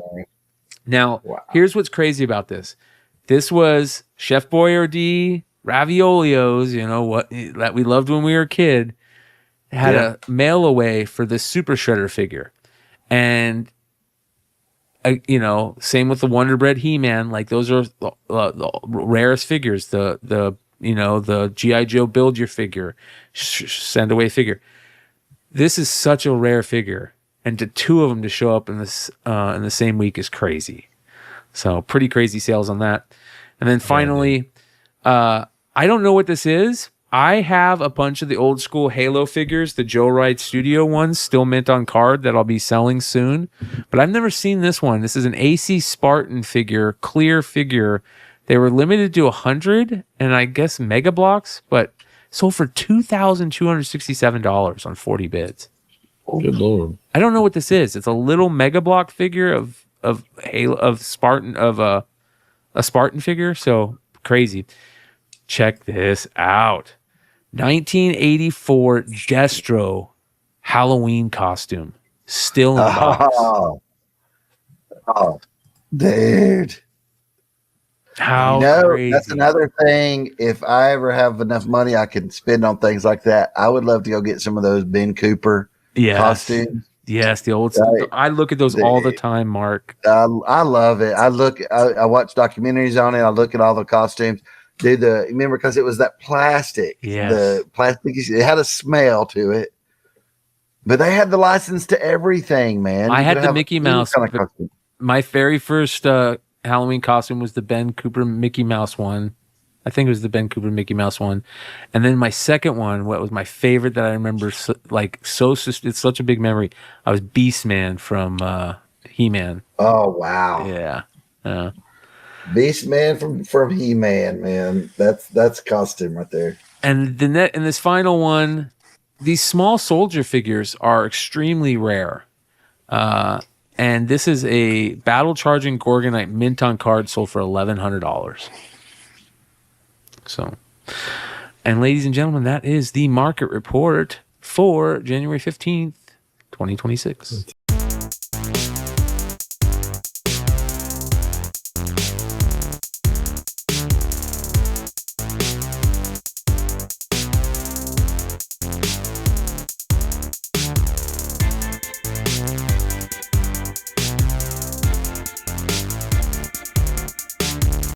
Now, here's what's crazy about this. This was Chef Boyardee Raviolios, you know, what that we loved when we were a kid, had a mail away for this Super Shredder figure. And you know, same with the Wonder Bread He-Man. Like those are the rarest figures. The you know, the G.I. Joe build your figure, send away figure. This is such a rare figure, and to 2 of them to show up in the same week is crazy. So pretty crazy sales on that. And then finally, I don't know what this is. I have a bunch of the old school Halo figures, the Joe Ride Studio ones, still mint on card that I'll be selling soon. But I've never seen this one. This is an AC Spartan figure, clear figure. They were limited to 100 and I guess mega blocks, but sold for $2,267 on 40 bids. Good Lord. I don't know what this is. It's a little mega block figure of Halo, of Spartan, of a Spartan figure. So crazy. Check this out. 1984 Destro Halloween costume. Still in the box. Oh, dude. How crazy. That's another thing. If I ever have enough money I can spend on things like that, I would love to go get some of those Ben Cooper costumes. Yes, the old stuff. I look at those all the time, Mark. I love it. I watch documentaries on it. I look at all the costumes. Remember, because it was that plastic. Yes. The plastic, it had a smell to it. But they had the license to everything, man. I had the Mickey Mouse. My very first Halloween costume was the Ben Cooper Mickey Mouse one. I think it was the Ben Cooper Mickey Mouse one. And then my second one, what was my favorite that I remember, it's such a big memory. I was Beastman from He-Man. Oh, wow. Yeah. Beastman from He-Man, man. That's costume right there. And this final one, these small soldier figures are extremely rare. And this is a battle charging Gorgonite mint on card sold for $1,100. So, and ladies and gentlemen, that is the market report for January 15th, 2026.